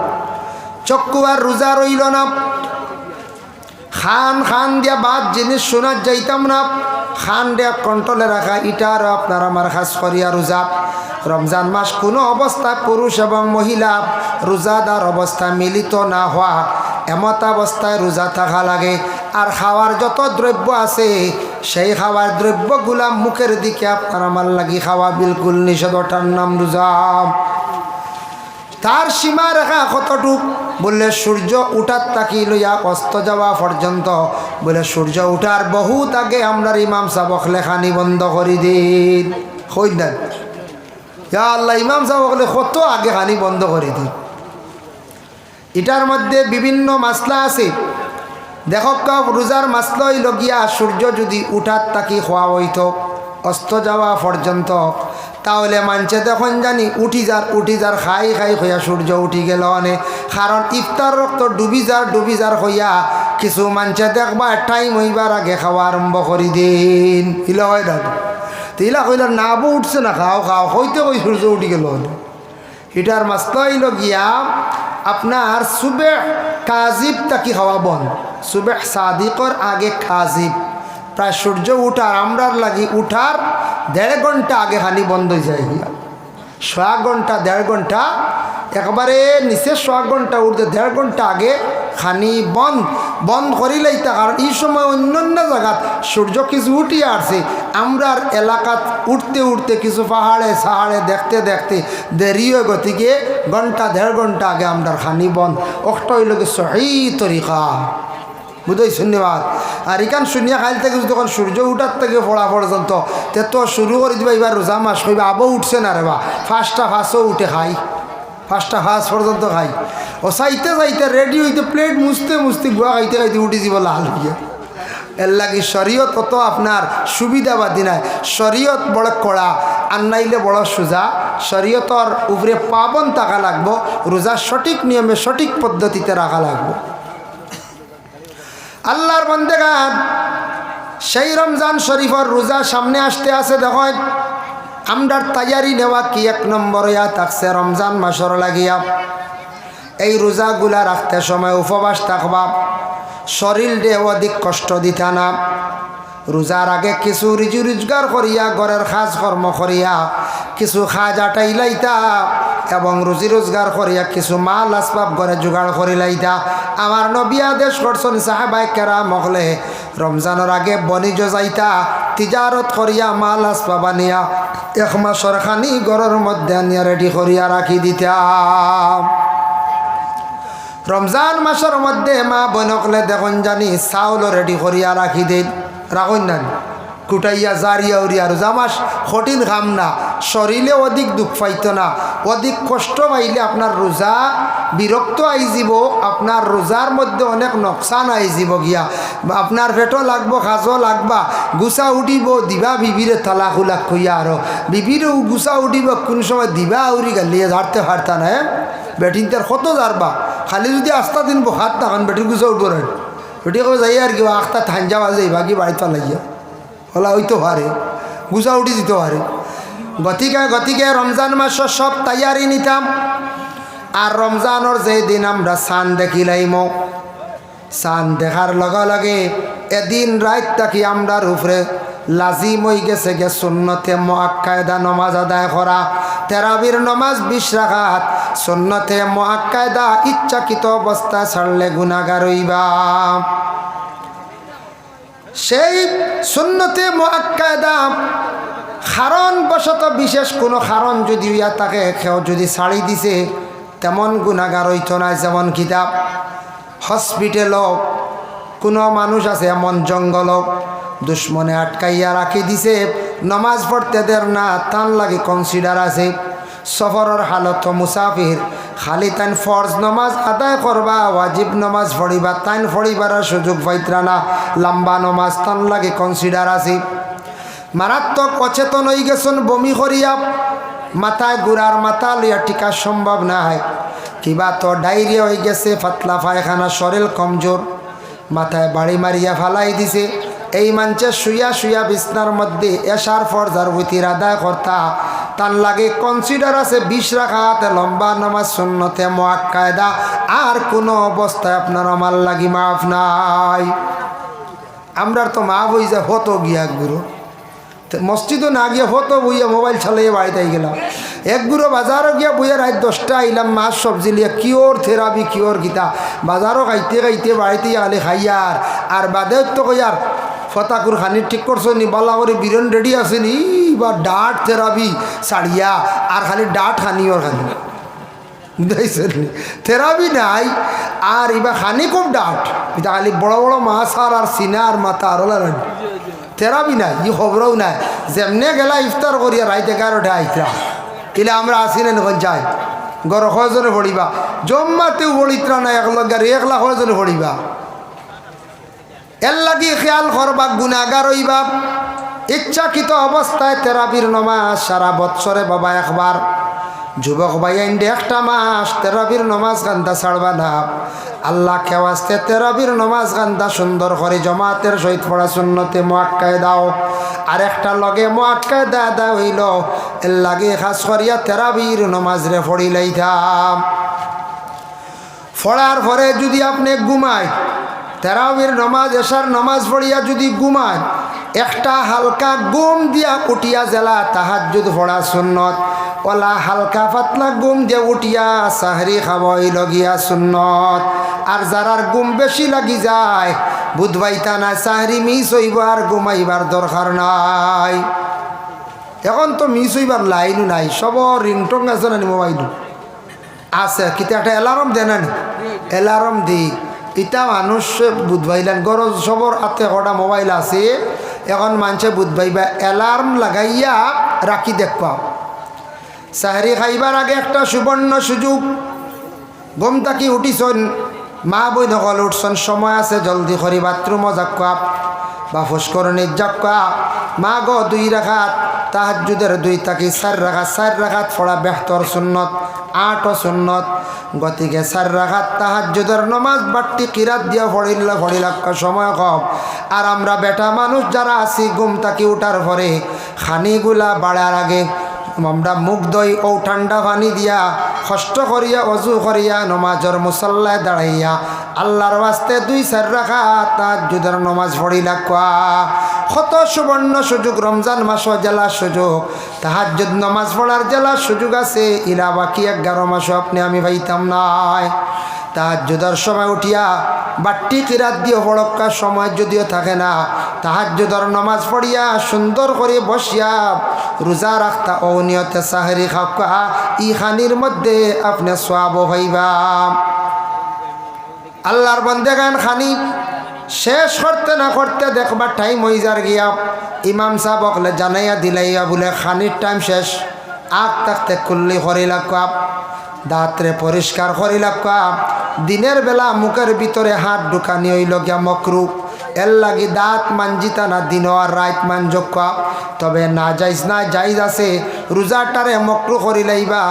চক্ষু আর রোজা রইল না। খান খান দিয়া বাদ জিনিস শোনার যাইতাম না, খান দিয়া কন্ট্রোলে রাখা, ইটার আপনার আমার খাস করিয়া রোজা। রমজান মাস কোনো অবস্থায় পুরুষ এবং মহিলা রোজাদার অবস্থায় মিলিত না হওয়া, এমত অবস্থায় রোজা থাকা লাগে। আর খাওয়ার যত দ্রব্য আছে সেই খাওয়ার দ্রব্যগুলা মুখের দিকে আপনার আমার লাগি খাওয়া বিলকুল নিষেধ। ওটার নাম রোজা। তার সীমা রেখা কতটুক বললে সূর্য উঠার তাকি লইয়া অস্ত যাওয়া পর্যন্ত। বলে সূর্য উঠার বহুত আগে আমরা ইমাম সাহেবক লেখা নিবন্ধ করি দিন। হই না আল্লাহ, ইমাম সাহেবক কত আগে খানি বন্ধ করে দিন। এটার মধ্যে বিভিন্ন মাসলা আছে। দেখো রোজার মাসলা হইল গিয়া সূর্য যদি উঠার তাকি খোয়া হইত অস্ত যাওয়া পর্যন্ত, তাহলে মানছে তখন জানি উঠি যার খাই হইয়া সূর্য উঠি গেল অনেক। কারণ ইফতার রক্ত ডুবি যার হইয়া কিছু মানছে দেখবা টাইম হইবার আগে খাওয়া আরম্ভ করি দিন। ইলা হয় না তিলা কইল না বউ উঠছে না, খাও হইতে কই সূর্য উঠি গেল। এটার মাসলা হইল গিয়া আপনার সুবে কাজিব তাকি খাওয়া বন্ধ। সুবে সাদিকর আগে কাজিব প্রায় সূর্য উঠার আমরার লাগি উঠার 1.5 ঘন্টা আগে খানি বন্ধ হয়ে যায় গিয়া। 1.5 ঘন্টা 1.5 ঘন্টা একবারে নিচে 1.5 ঘন্টা উঠতে 1.5 ঘন্টা আগে খানি বন্ধ করিলেই তা। কারণ এই সময় অন্য জায়গাত সূর্য কিছু উঠিয়ে আসছে, আমরার এলাকাত উঠতে কিছু পাহাড়ে দেখতে দেরি হয়ে গতিকে 1.5 ঘন্টা আগে আমরা খানি বন্ধ। ওটা হইল কি সহি তরিকা, বুঝই ধন্যবাদ। আর এখান শুনিয়া খাইল থেকে যখন সূর্য উঠার থেকে পড়া পর্যন্ত তে তো শুরু করে দিবা এবার রোজা মাস কইবা আবও উঠছে না রে বা 5টা 5ও উঠে খাই, 5টা 5 পর্যন্ত খাই। ও চাইতে রেডি হইতে প্লেট মুছতে গুয়া খাইতে উঠি যাব লাল হইয়া। এর লাগি শরীয়ত কত আপনার সুবিধাবাদী নাই। শরীয়ত বড় কড়া আর নাইলে বড় সোজা। শরীয়তর উপরে পাবন থাকা লাগবো, রোজা সঠিক নিয়মে সঠিক পদ্ধতিতে রাখা লাগবো। আল্লাহর বান্দাগান সেই রমজান শরীফর রোজা সামনে আসতে আছে। দেখো আমরার তৈয়ারি নেওয়া কি 1 নম্বর ইয়া থাকছে রমজান মাসর লাগিয়া। এই রোজাগুলা রাখতে সময় উপবাস থাকবা, শরীরে অধিক কষ্ট দিতা না। রোজার আগে কিছু রিজু রোজগার করিয়া ঘরের কাজ কর্ম করিয়া কিছু খাজ আটাই লাইতা এবং রুজি রোজগার করিয়া কিছু মাল আসবাব ঘরে জোগাড় করি লাইতা। আমার নবী আদেশ করছেন সাহাবায়ে কেরাম হলে রমজানের আগে বনিজ যাইতা, তিজারত করিয়া মাল আসবাব আনিয়া 1 মাসের খানি ঘরের মধ্যে আনিয়া রেডি করিয়া রাখি দিতা। রমজান মাসের মধ্যে মা বনকলে দেখুন জানি চাউল রেডি করিয়া রাখি দেন, রাখুন না কুটাইয়া জারিয়া উড়িয়া। রোজা মাস কঠিন খাম না, শরীরে অধিক দুঃখ পাইত না, অধিক কষ্ট পাইলে আপনার রোজা বিরক্ত আই যাব, আপনার রোজার মধ্যে অনেক নকশান আই যাব গিয়া। আপনার পেটও লাগবো, খাজও লাগবা, গুছা উঠিব দিবা বিবিরে তালা খুলাক খুইয়া। আরও বিবিরও গুছা উঠিব কোন সময় দিবা উড়ি গালিয়ে ঝাড়তে পারতা না। বেটিন তার কত ঝাড়বা, খালি যদি আস্তা দিন হাত তখন বেটির গুছা উঠবো না। বেটি কবে যাই আর কি আখতা থান যাওয়া যাই বাকি বাড়ি পালাইয়া হলা হইতে পারে, গুছা উঠি দিতে পারে। গতিকে রমজান মাসের সব তৈয়ারি নিতাম। আর রমজানের যেদিন আমরা চাঁদ দেখিলাইম, চাঁদ দেখার লগে লগে এদিন রাত থাকি আমরার উপরে লাজিম হয়ে গেছে সুন্নতে মুআক্কাদা নমাজ আদায় করা। তেরাবির নমাজ 20 রাকাত, সুন্নতে মুআক্কাদা ইচ্ছাকৃত অবস্থা ছাড়লে গুনাহগার হইবা। সেই সুন্নতে মুআক্কাদা কারণ বশত বিশেষ কোনো কারণ যদি ইয়া তাকে কেউ যদি ছাড়ি দিছে তেমন গুনাহগার হইত না। যেমন কিতাব হসপিটাল কোনো মানুষ আছে এমন জঙ্গল দুশ্মনে আটকাইয়া রাখি দিছে, নমাজ পড়তে দের না, তান লাগে কনসিডার আছে। সফরের হালত মুসাফির খালি তান ফরজ নমাজ আদায় করবা, ওয়াজিব নমাজ পড়িবা, তান পড়িবার সুযোগ পাইতরা না, লম্বা নমাজ তান লাগে কনসিডার আছে। মারাত্মক অচেতন হয়ে গেছেন, বমি করিয়া মাথায় গুড়ার মাথা লইয়া টিকা সম্ভব না হয়, কিবা তো ডায়রিয়া হয়ে গেছে, পাতলা পায়খানা, শরীর কমজোর, মাথায় বাড়ি মারিয়া ফালাই দিছে। এই মানছে শুয়া বিছনার মধ্যে এশার ফরজার উতির আদায় করতা, তার লাগে কনসিডার আছে 20 রাকাত লম্বা নামাজ সুন্নতে মুআক্কাদা। আর কোনো অবস্থায় আপনার আমার লাগি মাফ নাই। আমরার তো মাফ হয়ে যায় হতো গিয়া গুরু মসজিদও না গিয়ে হতো বইয়া মোবাইল চালিয়ে বাড়িতে গেলাম। এক গুঁড়ো বাজারও গিয়া বইয়া রাত 10টা আইলাম, মাছ সবজি লিয়া কিওর থেরাপি কিওর গীতা বাজারও খাইতে খাইতে বাড়িতে আলে খাইয়ার আর বাদে তো কইয়ার ফতাকুর খানি ঠিক করছো নি বালা করে বিরন রেডি আছে নি বা ডাট থেরাপি ছাড়িয়া আর খালি ডাট খানি ওর খানি বুঝাইছেন থেরাপি নাই আর এবার খানি খুব ডাট এটা খালি বড় বড় মাছ আর সিনা আর মাথা আর ওলা থেরাপি নাই ই খবরও নাই যেমনে গেলা ইফতার করিয়া রাইতে 11টা আইতরা কিলে আমরা আসি না এখন যাই গর কজনে পড়িবা জম্মাতেও পড়িত্রা না এক লাখ কজনে পড়িবা এর লাগি খেয়াল করবা গুনাগার হইবা ইচ্ছাকৃত অবস্থায় তেরাবির নমাজ সারা বৎসরে বাবা একবার যুবক ভাই আইন্ডে একটা মাস তেরাবির নমাজ গান্দা ছাড়বা না আল্লাহ খেওয়াস্তে তেরাবির নমাজ গান্দা সুন্দর করে জমাতের সহিত পড়া সুন্নতে মুআক্কায়ে দাও আর একটা লগে মুআক্কায়ে দা হইল এর লাগে খাস করিয়া তেরাবির নমাজ রে পড়িলাইতাম পড়ার পরে যদি আপনি ঘুমায় তেরাবির নমাজ এশার নমাজ পড়িয়া যদি ঘুমায় একটা হালকা ঘুম দিয়া উঠিয়া জেলা তাহাজ্জুদ পড়া সুন্নত ওলা হালকা পাতলা ঘুম দিয়ে উঠিয়া সাহরি খাওয়াই লগিয়া সুন্নত আর যারার ঘুম বেশি লাগি যায় বুধবাইতা না সাহরি মিস হইব আর ঘুমাইবার দরকার নাই এখন তো মিস হইবার লাইনও নাই সবর রিংটং আছে না মোবাইল আছে কিন্তু একটা অ্যালার্ম দেয় না অ্যালার্ম দিই ইটা মানুষ বুধবাইলেন গরজ সবর হাতে কটা মোবাইল আছে এখন মানুষে বুধবাইবা অ্যালার্ম লাগাইয়া রাখি দেখবা সাহরি খাইবার আগে একটা সুবর্ণ সুযোগ ঘুম থাকি উঠিছন মা বই নকল উঠছন সময় আছে জলদি করি বাথরুমও যাক্কা বা ফুসকরণীর যাক্কা মা গো 2 রাকাত তাহাজ্জুদের 2 থাকি 4 রাকাত পড়া বেহতর সুন্নত 8 সুন্নত গতিকে 4 রাকাত তাহাজ্জুদের নমাজ বাট্টি কিরাত দিয়া পড়িলাক্কা সময় কম আর আমরা বেটা মানুষ যারা আছি ঘুম থাকি উঠার পরে খানিগুলা বাড়ার আগে আমরা মুখ দই ও ঠান্ডা পানি দিয়া কষ্ট করিয়া অজু করিয়া নমাজের মুসল্লায় দাঁড়াইয়া আল্লাহর ওয়াস্তে 2-4 রাকাত তাহাজ্জুদের নমাজ পড়িলাক্কা কত সুবর্ণ সুযোগ রমজান মাস জেলার সুযোগ তাহাজ্জুদ নমাজ পড়ার জেলার সুযোগ আছে ইলা বাকি 11 মাস আপনি আমি পাইতাম নাই তাহাজ্জুদের সময় উঠিয়া বাট্টি কিরাত দিয়ে পড়ক্কা সময় যদিও থাকে না তাহাজ্জুদের নমাজ পড়িয়া সুন্দর করে বসিয়া রোজা রাখতা ও নিয়তে সাহরি খাওয়া ই খানির মধ্যে আপনি সওয়াব হইবা আল্লাহর বান্দাগান খানি শেষ করতে না করতে দেখবার টাইম হয়ে যার গিয়া ইমাম সাহেব বকলে জানাইয়া দিলাইয়া বলে খানির টাইম শেষ আগ থাকতে কুল্লি করিলাক্কা দাঁতরে পরিষ্কার করিলাক্কা দিনের বেলা মুখের ভিতরে হাত ঢুকানি হইল গিয়া মকরু এর লাগি দাঁত মানজিতা না দিন আর রাত মানযোগ্যা তবে না যাইজ না যাইজ আছে রোজাটারে মকরু করিলাইবা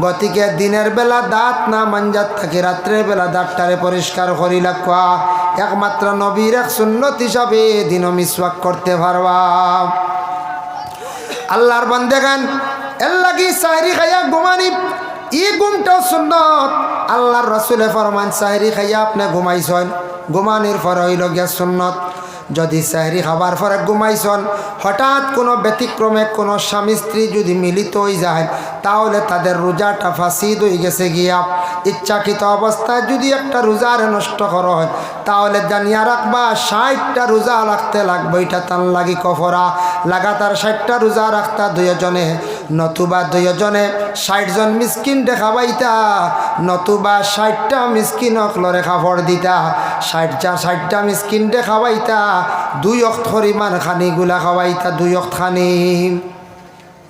গতিকে দিনের বেলা দাঁত না মানজাত থাকি রাত্রের বেলা দাঁতটারে পরিষ্কার করিলাক্কা একমাত্র নবীর এক সুন্নত হিসাবে দিন মিসওয়াক করতে পারবা আল্লাহর বান্দাগান এর লাগি সাহরি খাইয়া ঘুমানি ই ঘুমটাও সুন্নত আল্লাহর রাসূলে ফরমান সাহরি খাইয়া আপনি ঘুমাইছেন ঘুমানির পর হইল গিয়া সুন্নত যদি সাহরি খাবার পরে ঘুমাইছেন হঠাৎ কোনো ব্যতিক্রমে কোনো স্বামী স্ত্রী যদি মিলিত হয়ে যায় তাহলে তাদের রোজাটা ফাসিদ হয়ে গেছে গিয়া ইচ্ছাকৃত অবস্থায় যদি একটা রোজার নষ্ট করা হয় তাহলে জানিয়া রাখবা 60টা রোজা রাখতে লাগবে এটা তার লাগি কফরা লাগাতার 60টা রোজা রাখতা 2 জনে নতুবা 2 জনে 60 জন মিসকিন দেখাবাইতা নতুবা 60টা মিসকিন অকলরে খাবার দিতা 60টা মিসকিন দেখাবাইতা 2 ওয়াক্ত পরিমাণ খানিগুলা খাওয়াইতা 2 ওয়াক্ত খানি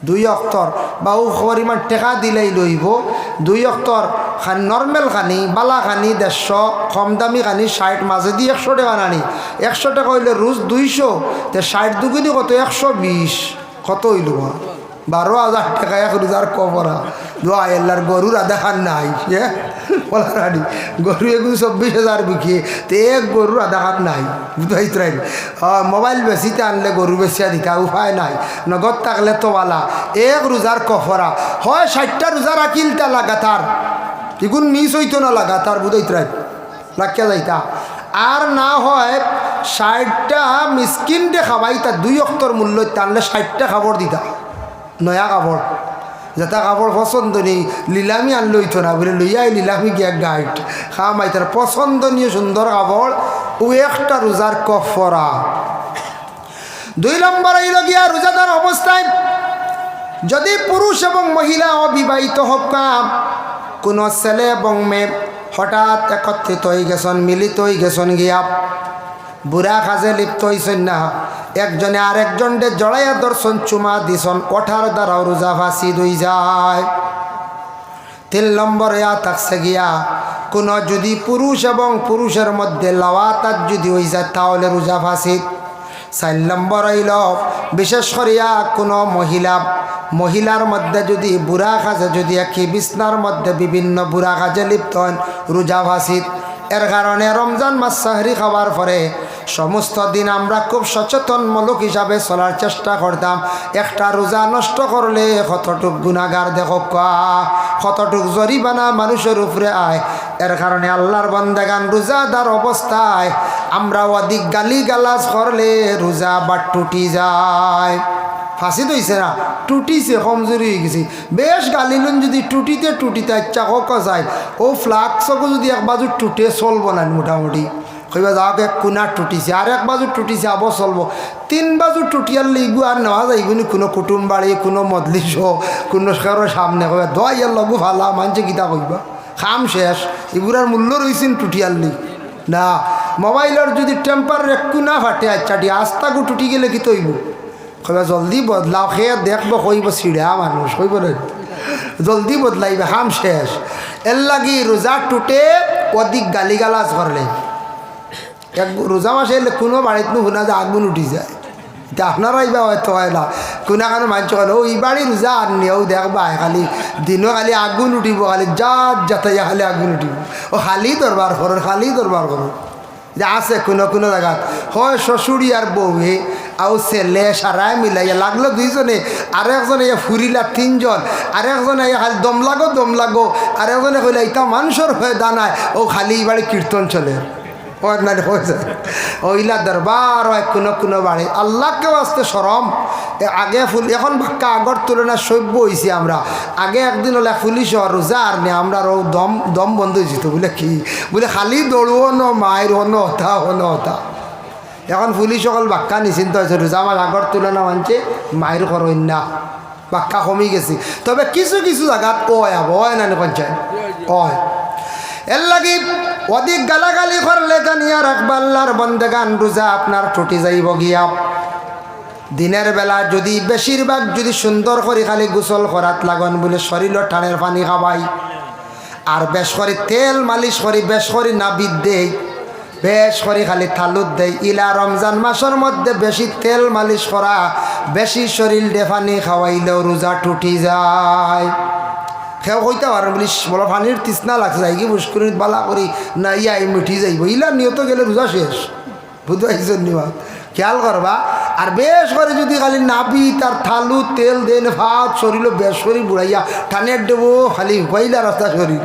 2 ওয়াক্তর বাউ পরিমাণ টেকা দিলেই লইব 2 ওয়াক্তর খান নর্মাল খানি বালা খানি 150 কম দামি খানি 60 মাঝে দিয়ে 100 টাকা নানি 100 টাকা হইলে রোজ 200 তে 60 দুগুনি কত 120 কত হইল 12,000 টাকা এক রোজার কবরা দোয়া আল্লাহর গরুর আধাখান নাই বলা রানি গরু এগুলো 24,000 বিকিয়ে তো এক গরুর আধাখান নাই বুঝাইতেন মোবাইল বেশিতে আনলে গরু বেশিয়া দিতা উপায় নাই নগদ থাকলে তো বালা এক রোজার কফরা হয় 60টা রোজা রাখিলতা লাগাতার এগুন মিস হইতো না লাগাতার বুঝাইতেন লাখিয়া যাইতা আর না হয় 60টা মিসকিনটে খাবাই তা 2 অক্তর মূল্য টানলে 60টা কাপড় দিতা নয়া কাপড় যেটা কাপড় পছন্দনীয় লিলামি আর লইতো না বলে লইয়াই লিলামি গিয়া গাইড খামাই তার পছন্দনীয় সুন্দর কাপড় ও একটা রোজার কফরা। 2 নম্বর হইল গিয়া রোজাদার অবস্থায় যদি পুরুষ এবং মহিলা অবিবাহিত হোক কোনো ছেলে এবং মেয়ে হঠাৎ একত্রিত হয়ে গেছেন মিলিত হয়ে গেছেন গিয়া বুড়া কাজে লিপ্ত হয়েছেন না একজনে আরেকজনকে জড়াইয়া দর্শন চুমা দিছন ওঠার দ্বারাও রোজা ফাঁসি হয়ে যায়। 3 নম্বর ইয়া থাকছে গিয়া কোনো যদি পুরুষ এবং পুরুষের মধ্যে লাওয়াতাত যদি হয়ে যায় তাহলে রোজা ফাঁসি। 4 নম্বর হইল বিশেষ করিয়া কোনো মহিলার মধ্যে যদি বুড়া কাজে যদি একই বিছনার মধ্যে বিভিন্ন বুড়া কাজে লিপ্ত হন রোজা ফাঁসি। এর কারণে রমজান মাস সাহরি খাওয়ার পরে সমস্ত দিন আমরা খুব সচেতনমূলক হিসাবে চলার চেষ্টা করতাম। একটা রোজা নষ্ট করলে কতটুক গুনাহগার দেখো কতটুক জরিমানা মানুষের উপরে আয়। এর কারণে আল্লাহর বান্দাগান রোজাদার অবস্থায় আমরা অধিক গালি গালাজ করলে রোজা বা টুটি যায়। ফাঁসি দইছে না টুটিছে কমজোরি হয়ে গেছি বেশ গালিলুন যদি টুটিতে ইচ্ছা হোক যায় ও ফ্লাক্সকে যদি এক বাজু টুটে চলবো না মোটামুটি কইবা যাওক এক কোনা টুটিছে আর এক বাজু টুটিছে আবার চলবো 3 বাজু টুটিয়ার লিগু আর নেওয়া যাইবনি কোনো কুটুম বাড়ি কোনো মজলিস কোনো কারো সামনে কইবা দয়ার লগু ভালা মানছে গীতা কইবা খাম শেষ এগুলার মূল্য রয়েছেন টুটিয়ার লিগ না। মোবাইলের যদি টেম্পার একটু না ফাটে আচ্ছাটি আস্তাগু টুটি গেলে কি তৈব কইবা জলদি বদলাও খেয়ে দেখবো কইব সিড়া মানুষ কইব না জলদি বদলাইবে খাম শেষ। এর লাগি রোজা টুটে অধিক গালিগালাজ করলে এক রোজা মাসে এলে কোনো বাড়িতে শুনা যায় আগুন উঠি যায়। এটা আপনারাই বা হয়তো হয় না কোনা কারো মানুষ কেন ও এই বাড়ি রোজা আর নিয়েও দেখবা খালি দিনও খালি আগুন উঠিব খালি যাতাইয়া খালি আগুন উঠিব ও খালি দরবার করো যে আছে কোনো জায়গাত হয় শ্বশুরি আর বউয়ে আও ছেলে সারাই মিলাইয়া লাগলো 2 জনে আর একজনে ফুরিলা 3 জন আর একজনে খালি দম লাগো আর একজনে কইলা ইতা মানুষের হয়ে দানায় ও খালি বাড়ি কীর্তন চলে অর্ডনারি হয়ে যায় ওইলা দরবার হয় কোনো বাড়ি আল্লাহকে আসতে সরম আগে ফুল এখন বাক্কা আগর তুলনায় সভ্য হয়েছি আমরা আগে একদিন হলে পুলিশ রোজা আর নে আমরা দম বন্ধ হয়েছি তো বলে কি বলে খালি দৌড়ো ন মায়ের হনো হতা এখন পুলিশ সকল বাক্কা নিশ্চিন্ত হয়েছে রোজা আমার আগর তুলনা মানছে মায়ের করইন না বাক্কা কমে গেছি তবে কিছু জায়গাত হয় না পঞ্চায়েত হয়। এর লাগি অধিক গালাগালি করলে জানিয়া রাখবা আল্লাহর বান্দাগান রোজা আপনার টুটি যাইব গিয়া। দিনের বেলা যদি বেশিরভাগ যদি সুন্দর করে খালি গোসল করাত লাগন বলে শরীর টানের পানি খাওয়াই আর বেশ করে তেল মালিশ করি বেশ করে নাবিদ দেই বেশ করে খালি থালুত দেয় ইলা রমজান মাসের মধ্যে বেশি তেল মালিশ করা বেশি শরীর পানি খাওয়াইলেও রোজা টুটি যায়। খেয়ে কইতে পারেন বলিস বলো পানির তৃষ্ণা লাগছে যাই কি মুশকিল বালা করি না ইয়াই মিঠি যাইব ইলা নিয়ত গেলে রোজা শেষ বুঝতে পারছেন নিবা খেয়াল করবা। আর বেশ করে যদি খালি নাবি তার থালু তেল দেন ভাত শরীর বেশ শরীর বুড়াইয়া টানের দেবো খালি হইলা রাস্তা শরীর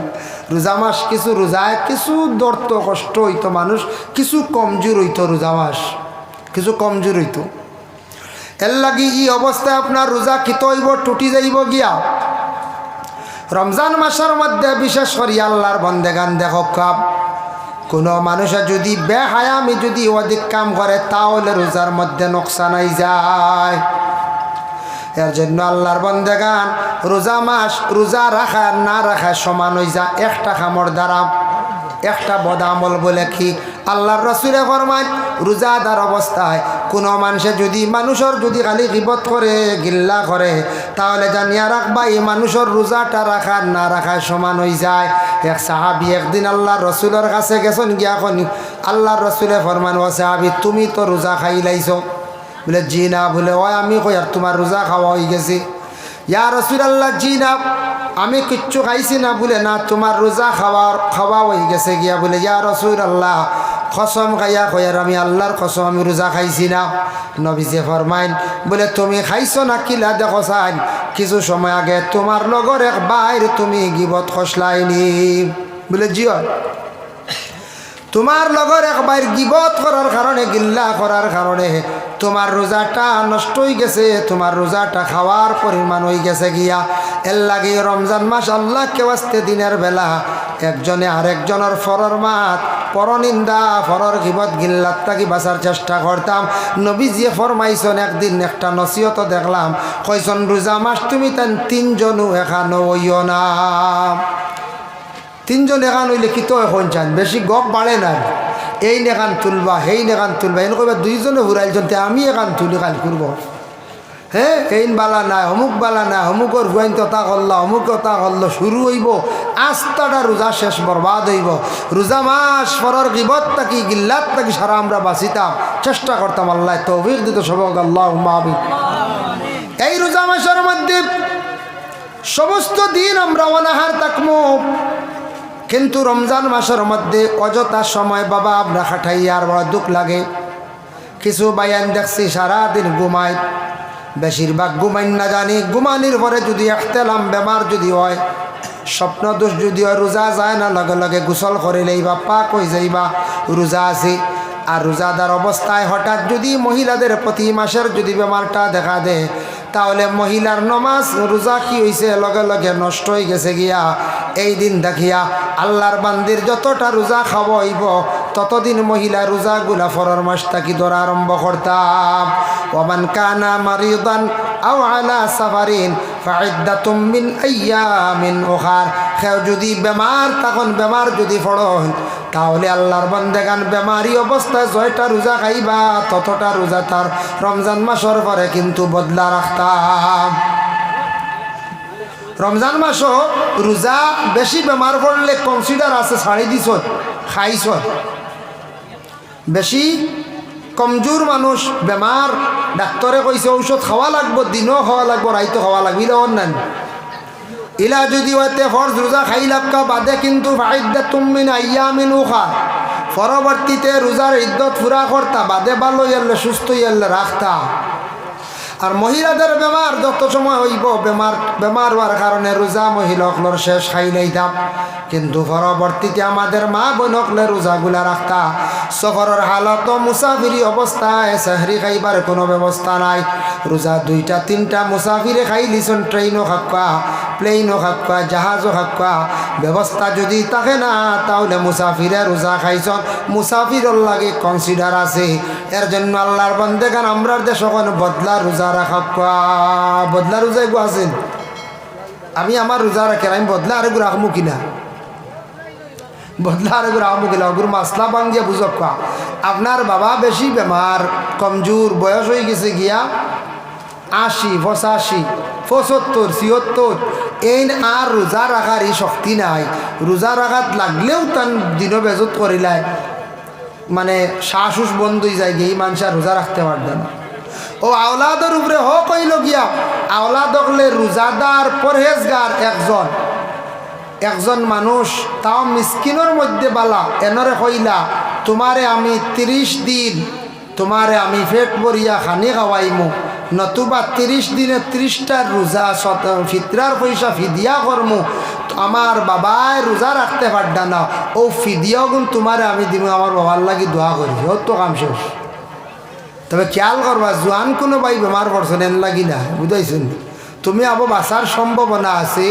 রোজা মাস কিছু রোজায় কিছু দর্ত কষ্ট হইতো মানুষ কিছু কমজোর হইতো রোজা মাস কিছু কমজোর হইতো। এর লাগি ই অবস্থায় আপনার রোজা খিত হইব টুটি যাইব গিয়া। রমজান মাসের মধ্যে বিশেষ করে আল্লাহর বন্দেগান দেখো কাপ কোনো মানুষের যদি বেহায়ামি যদি অধিক কাম করে তাহলে রোজার মধ্যে নোকসান হয়ে যায়। এর জন্য আল্লাহর বন্দেগান রোজা মাস রোজা রাখা না রাখা সমান হয়ে যায় একটা খামর দ্বারা একটা বদামল বলে কি আল্লাহর রাসূলে ফরমান রোজাদার অবস্থায় কোনো মানুষের যদি খালি গীবত করে গিল্লা করে তাহলে জানিয়া রাখবা এই মানুষের রোজাটা রাখা না রাখা সমান হয়ে যায়। এক সাহাবী একদিন আল্লাহর রাসূলের কাছে গেছেন গিয়া কনি আল্লাহর রাসূলে ফরমান ও সাহাবী তুমি তো রোজা খাইলাইছো বলে জি না বলে ও আমি কই আর তোমার রোজা খাওয়া হয়ে গেছে ইয়া রাসূলুল্লাহ জি না আমি কিচ্ছু খাইছি না বলে না তোমার রোজা খাওয়া হয়ে গেছে গিয়া বলে ইয়া রাসূলুল্লাহ কসম খাইয়া কয়ার আমি আল্লাহর কসম আমি রোজা খাইছি না। নবীজি ফরমাইন বলে তুমি খাইছো না কিলা দেখো চাই কিছু সময় আগে তোমার লগর এক বাইর তুমি গিবত খসলাইনি বলে জি তোমার লগর একবার গিবত করার কারণে, গিল্লা করার কারণে তোমার রোজাটা নষ্ট হয়ে গেছে, তোমার রোজাটা খাওয়ার পরিমাণ হয়ে গেছে গিয়া। এর লাগে রমজান মাস আল্লাহ কেওয়াস্তে দিনের বেলা একজনে আরেকজনের ফরর মাত, পরনিন্দা, ফরর গিবত গিল্লাত থাকি বাঁচার চেষ্টা করতাম। নবীজিয়ে ফরমাইছন, একদিন একটা নসিহত দেখলাম, কইছন রোজা মাস তুমি তান তিনজনও এখানো হইও না। তিনজন এখান হইলে কি তো এখন চান, বেশি গপ বাড়ে না। এই নেখান তুলবা, সেই নেখান তুলবা, এনে কইবা দুইজনে ঘুরাইলছেন, আমি এখান তুলি কাল করবো। হ্যাঁ, এইন বালা নাই, অমুক বালা নাই, অমুকর হুয়াইন তথা করল, অমুক কথা করল, শুরু হইব, আস্তাটা রোজা শেষ বরবাদ হইব। রোজা মাস পরের গিবত থাকি গিল্লাত থাকি সারা আমরা বাঁচিতাম, চেষ্টা করতাম। আল্লাহ তৌফিক দিত সবক, আল্লাহুম্মা আমিন। এই রোজা মাসের মধ্যে সমস্ত দিন আমরা অনাহার থাকবো, কিন্তু রমজান মাসের মধ্যে অযথা সময় বাবা আমরা খাটাইয়ার বড় দুঃখ লাগে। কিছু বায়ান দেখছি সারাদিন ঘুমায়, বেশিরভাগ ঘুমাই না জানি, ঘুমানির পরে যদি একতেলাম বেমার যদি হয়, স্বপ্ন দোষ যদি হয়, রোজা যায় না, লগে লগে গোসল করিলেই বা পাক হয়ে যাইবা রোজা আছে। আর রোজাদার অবস্থায় হঠাৎ যদি মহিলাদের প্রতি মাসের যদি বেমারটা দেখা দেয়, তাহলে মহিলার নমাজ রোজা কি হয়েছে লগে লগে নষ্ট হয়ে গেছে গিয়া। এই দিন দেখিয়া আল্লাহর বান্দির যতটা রোজা খাওয়াইব, ততদিন মহিলা রোজাগুলা ফরর মাস থাকি ধরা আরম্ভ করতাম। ওমান কানা মারিদান আও আলা সাফারিন ফাইদ্দাতুম মিন আইয়ামিন উখার। কেউ যদি বেমার, তখন বেমার যদি পড়ন, তাহলে আল্লাহর বান্দেগান বেমারি অবস্থায় জয়টা রোজা খাইবা, ততটা রোজা তার রমজান মাসের পরে কিন্তু বদলা রাখতাম। রমজান মাসও রোজা বেশি বেমার পড়লে কনসিডার আছে, ছাড়ি দিছ, খাইছ। বেশি কমজোর মানুষ বেমার, ডাক্তরে কইছে ঔষধ খাওয়া লাগবো, দিনও খাওয়া লাগবো, রাইতো খাওয়া লাগবে, ইলা অন্যান ইলা যদি হইতে ফরজ রোজা খাই লাভকা বাদে কিন্তু ফাইদ্দাতুম মিন আইয়ামিন উখার, পরবর্তীতে রোজার ইদ্যত পুরা করতা, বাদে ভালো ইয়ালে সুস্থ ইয়ালে রাখতা। আর মহিলাদের বেমার যত সময় হইব, বেমার হওয়ার কারণে রোজা মহিলাসকলের শেষ খাই লাইতাম, কিন্তু পরবর্তীতে আমাদের মা বোনকলে রোজাগুলা রাখতা। সফরের হালত মুসাফিরি অবস্থায় সাহরি খাইবার কোনো ব্যবস্থা নাই, রোজা 2-3টা মুসাফিরে খাই লিছন, ট্রেনও খাক্কা, প্লেনও খাক্কা, জাহাজও খাক্কা। ব্যবস্থা যদি থাকে না, তাহলে মুসাফিরে রোজা খাইছন, মুসাফিরর লাগে কনসিডার আছে। এর জন্য আল্লাহর বান্দেগান আমরার দেশ এখন বদলা রোজা রাখা, বদলা রোজা এগু আছেন। আমি আমার রোজা রাখেন, আমি বদলা আরেগু রাখবো কিনা, বদলা আরেগু রাখবো কিনা, ওগুর মাসলা বাঙ্গিয়া বুঝক। আপনার বাবা বেশি বেমার, কমজোর, বয়স হয়ে গেছে গিয়া 80, 85, 75, 76, এই আর রোজা রাখার এই শক্তি নাই। রোজা রাখাত লাগলেও তান দিনও বেজত করিলায়, মানে শ্বাস বন্ধ হয়ে যায় গিয়ে, মানুষ আর রোজা রাখতে পারবে না। ও আওলাদের উপরে হোক হইল গিয়া, আওলাদ হলে রোজাদার পরহেজগার একজন মানুষ, তাও মিসকিনের মধ্যে বালা, এনরে কইলা তোমারে আমি 30 দিন তোমারে আমি পেট ভরিয়া খানি খাওয়াইমু, নতুবা 30 দিনে 30টা রোজা ফিতরার পয়সা ফিদিয়া করমু। আমার বাবায় রোজা রাখতে পারডা না, ও ফিদিয়াও গুণ তোমারে আমি দিব, আমার বাবার লাগি দোয়া করি, ওর তো কাম শেষ। তবে খেয়াল করবা, জোয়ান কোনো ভাই বেমার পড়ছেন এন লাগি না, বুঝাইছেন? তুমি আবার বাঁচার সম্ভাবনা আছে,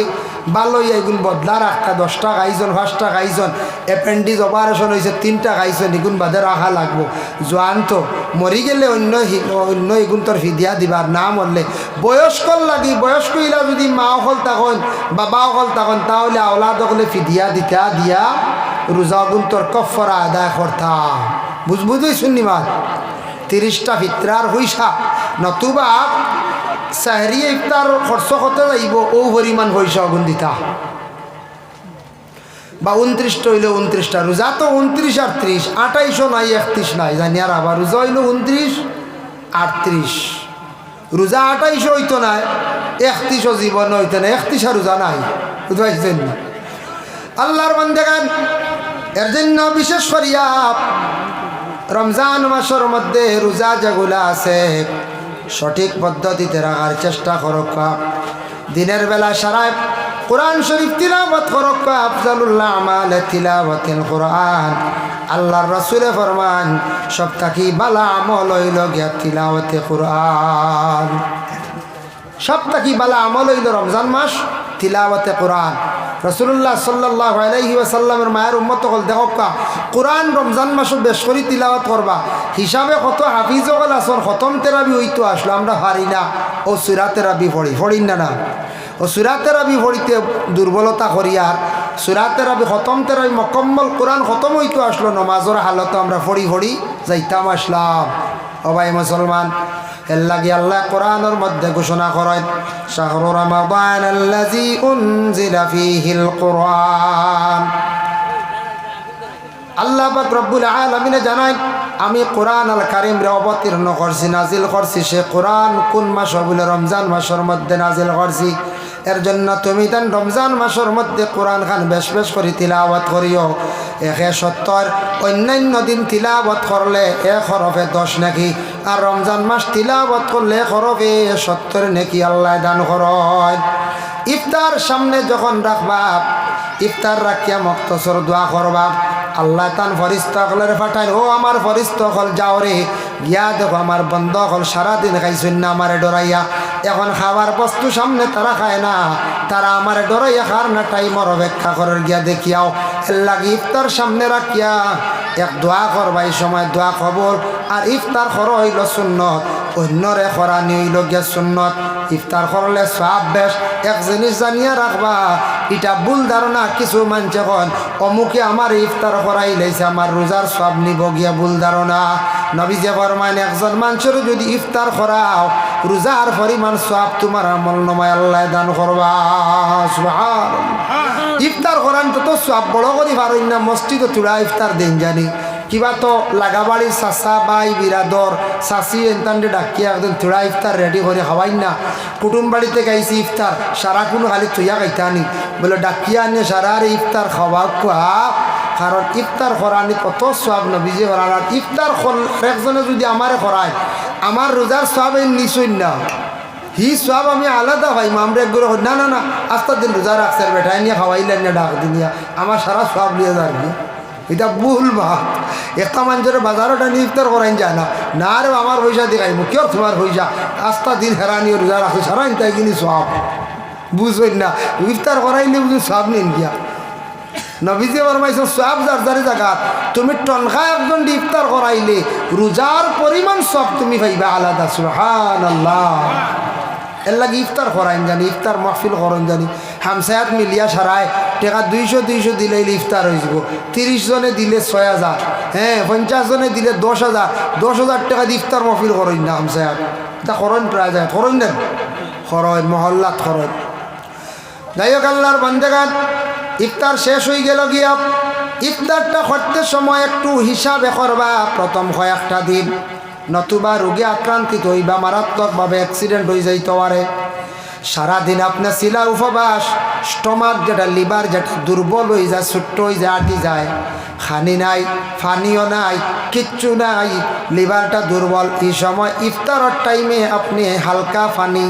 ভালো এগুন বদলা রাখা, 10টা খাইছন, 5টা খাইছন, অ্যাপেন্ডিক্স অপারেশন হয়েছে 3টা খাইছন, এগুন বাদে রাখা লাগবো। জোয়ান তো মরি গেলে অন্য এগুন তোর ফিদিয়া দিবার না, মরলে বয়স্কর লাগি, বয়স্ক ইলা যদি মা অকল তখন বাবা অকল তখন, তাহলে আওলাদ অকলে ফিদিয়া দিতা দিয়া রোজা গুণ তোর কফরা আদায় করতাম। বুঝবুঝই শুনি মা 30টা ফিতরার পয়সা, নতুবা সাহরি ইফতার খরচ করতে যাইব, ও পরিমাণ পয়সা অগুন দিতা। বা 29টা হইলে 29টা রোজা, তো 29 আর 30, 28 নাই, 31 নাই, জানি। আর আবার রোজা হইল 29, 38 রোজা, 28 হইতো না, 31 জীবন হইতো না, 31 আর রোজা নাই, বুঝতে না আল্লাহর বান্দাগান। এর জন্য বিশেষ করিয়া রমজান মাসের মধ্যে রোজা যেগুলা আছে সঠিক পদ্ধতিতে রাখার চেষ্টা করো। দিনের বেলা সারা কোরআন শরীফ তিলাওয়াত করক আফজালুল আমাল তিলাওয়াতুল কোরআন আল্লাহর রাসূলে ফরমান সবথেকে ভালো আমল হইল গিয়া তিলাওয়াতে কোরআন সবথেকে ভালো আমল হইল রমজান মাস তিলাওয়াতে কোরআন রাসূলুল্লাহ সাল্লাল্লাহু আলাইহি ওয়াসাল্লামের মায়ের উম্মত হল দেখকা কোরআন রমজান মাসে বেশ করে তিলাওয়াত করবা হিসাবে কত হাফিজ হল আসর খতম তেরাবি হইতো আসলো আমরা পারি না ও সূরা তেরাবি পড়ি না ও সূরা তেরাবি পড়িতে দুর্বলতা করি আর সূরা তেরাবি খতম তেরাবি মুকম্মল কোরআন খতম হইতো আসলো নামাজের হালত আমরা পড়ি যাইতাম আসলাম ও ভাই মুসলমান এর লাগি আল্লাহ কোরআনের মধ্যে ঘোষণা করেন শাহরু রমাদান আল্লাযী উনজিলা ফীহিল কোরআন আল্লাহ পাক রব্বুল আলামিন জানায় আমি কোরআন আল কারীম রে অবতীর্ণ করছি নাজিল করছি সে কোরআন কোন মাস বলে রমজান মাসের মধ্যে নাজিল করছি এর জন্য তুমি তান রমজান মাসের মধ্যে কোরআন খান বেশ বেশ করে তিলাওয়াত করিও 170 অন্যান্য দিন তিলাওয়াত করলে 1 হরফে 10 নাকি আর রমজান মাস তিলাওয়াত করলে 1 হরফে 70 নাকি আল্লাহ দান করেন ইফতার সামনে যখন রাখবা ইফতার রাখিয়া মুক্তসর দোয়া করবা আল্লাহ তান ফরিস্তা হলের পাঠায় ও আমার ফরিস্তা হল যাও রে গিয়া দেখো আমার বন্ধ হল সারাদিন খাইছেন না আমারে ডরাইয়া এখন খাবার বস্তু সামনে তারা খায় না তারা আমারে ডরাইয়া খার না টাইমর অপেক্ষা করার গিয়া দেখিয়াও এর লাগে ইফতার সামনে রাখিয়া এক দোয়া করবা এই সময় দোয়া খবর আর ইফতার কর হইল সুন্নত অন্যরে খরানি হইল গিয়া সুন্নত ইফতার করলে সওয়াব বেশ এক জিনিস জানিয়া রাখবা এটা ভুল ধারণা কিছু মানুষ এখন অমুকে আমার ইফতার করাই লাইছে আমার রোজার সওয়াব নিব গিয়া ভুল ধারণা নবীজি ফরমান একজন মানুষের যদি ইফতার করাও রোজার পরিমাণ সওয়াব তোমার আমল নামায় আল্লাহ দান করবা সুবহানাল্লাহ ইফতার করান তো সওয়াব বড় করি পারেন না মসজিদে চূড়া ইফতার দেন জানি কিবা তো লাগাবাড়ির চাচা বাই বিরাদর চাচি এনতান্ডে ডাকিয়া একদম চূড়া ইফতার রেডি করে খাওয়াই না কুটুম বাড়িতে গাইছি ইফতার সারা কোনো খালি থইয়া গাইতে আনি বলে ডাকিয়া আনে সারার ইফতার খাওয়া খোয়া কারণ ইফতার করানি কত সওয়াব নবীজি করার ইফতার একজনে যদি আমারে করায় আমার রোজার সওয়াব নিছই না হি সওয়াব আমি আলাদা ভাই আমরা একগুলো না না না আস্তে দিন রোজা রাখছে বেটাই নিয়ে খাওয়াইলেন না ডাক দিনিয়া আমার সারা সওয়াব নিয়ে যাবি এটা ভুল ভাত একটা মানুষের বাজারটা নিয়ে ইফতার করাই যায় না না রে আমার পয়সা দেখাইব কেউ তোমার পয়সা আস্তা দিন হেরানি রোজা রাখছে সারা তাই কিনি সওয়াব বুঝবেন না ইফতার করাইলে বুঝি সওয়াব নিন গিয়া নবীজি ফরমাইছে সওয়াব যার জায়গা তুমি টনখা একজন ইফতার করাইলে রোজার পরিমাণ সব তুমি পাইবা আলাদা সুবহানাল্লাহ এর লাগে ইফতার করাইন জানি ইফতার মাহফিল করেন জানি হামসায়াত মিলিয়া সারায় টাকা 200 দিলে ইফতার হয়ে যাব 30 জনে দিলে 6000 হ্যাঁ 50 জনে দিলে 10,000 টাকা দিয়ে ইফতার মাহফিল করেন না হামসায়াত তা করেন প্রায় যায় করেন দেন খরচ মহল্লাত খরচ যাই হোক আল্লাহর বান্দেগান ইফতার শেষ হয়ে গেল গিয়া ইফতারটা করতে সময় একটু হিসাবে করবা প্রথম কয়েকটা দিন নতুবা রোগে আক্রান্তিত হইবা মারাত্মকভাবে অ্যাক্সিডেন্ট হয়ে যাইতে পারে সারাদিন আপনার শিলা উপবাস স্টমাক যেটা লিভার যেটা দুর্বল হয়ে যায় ছোট্ট হয়ে যায় আটি যায় খানি নাই পানিও নাই কিচ্ছু নাই লিভারটা দুর্বল এই সময় ইফতারের টাইমে আপনি হালকা পানি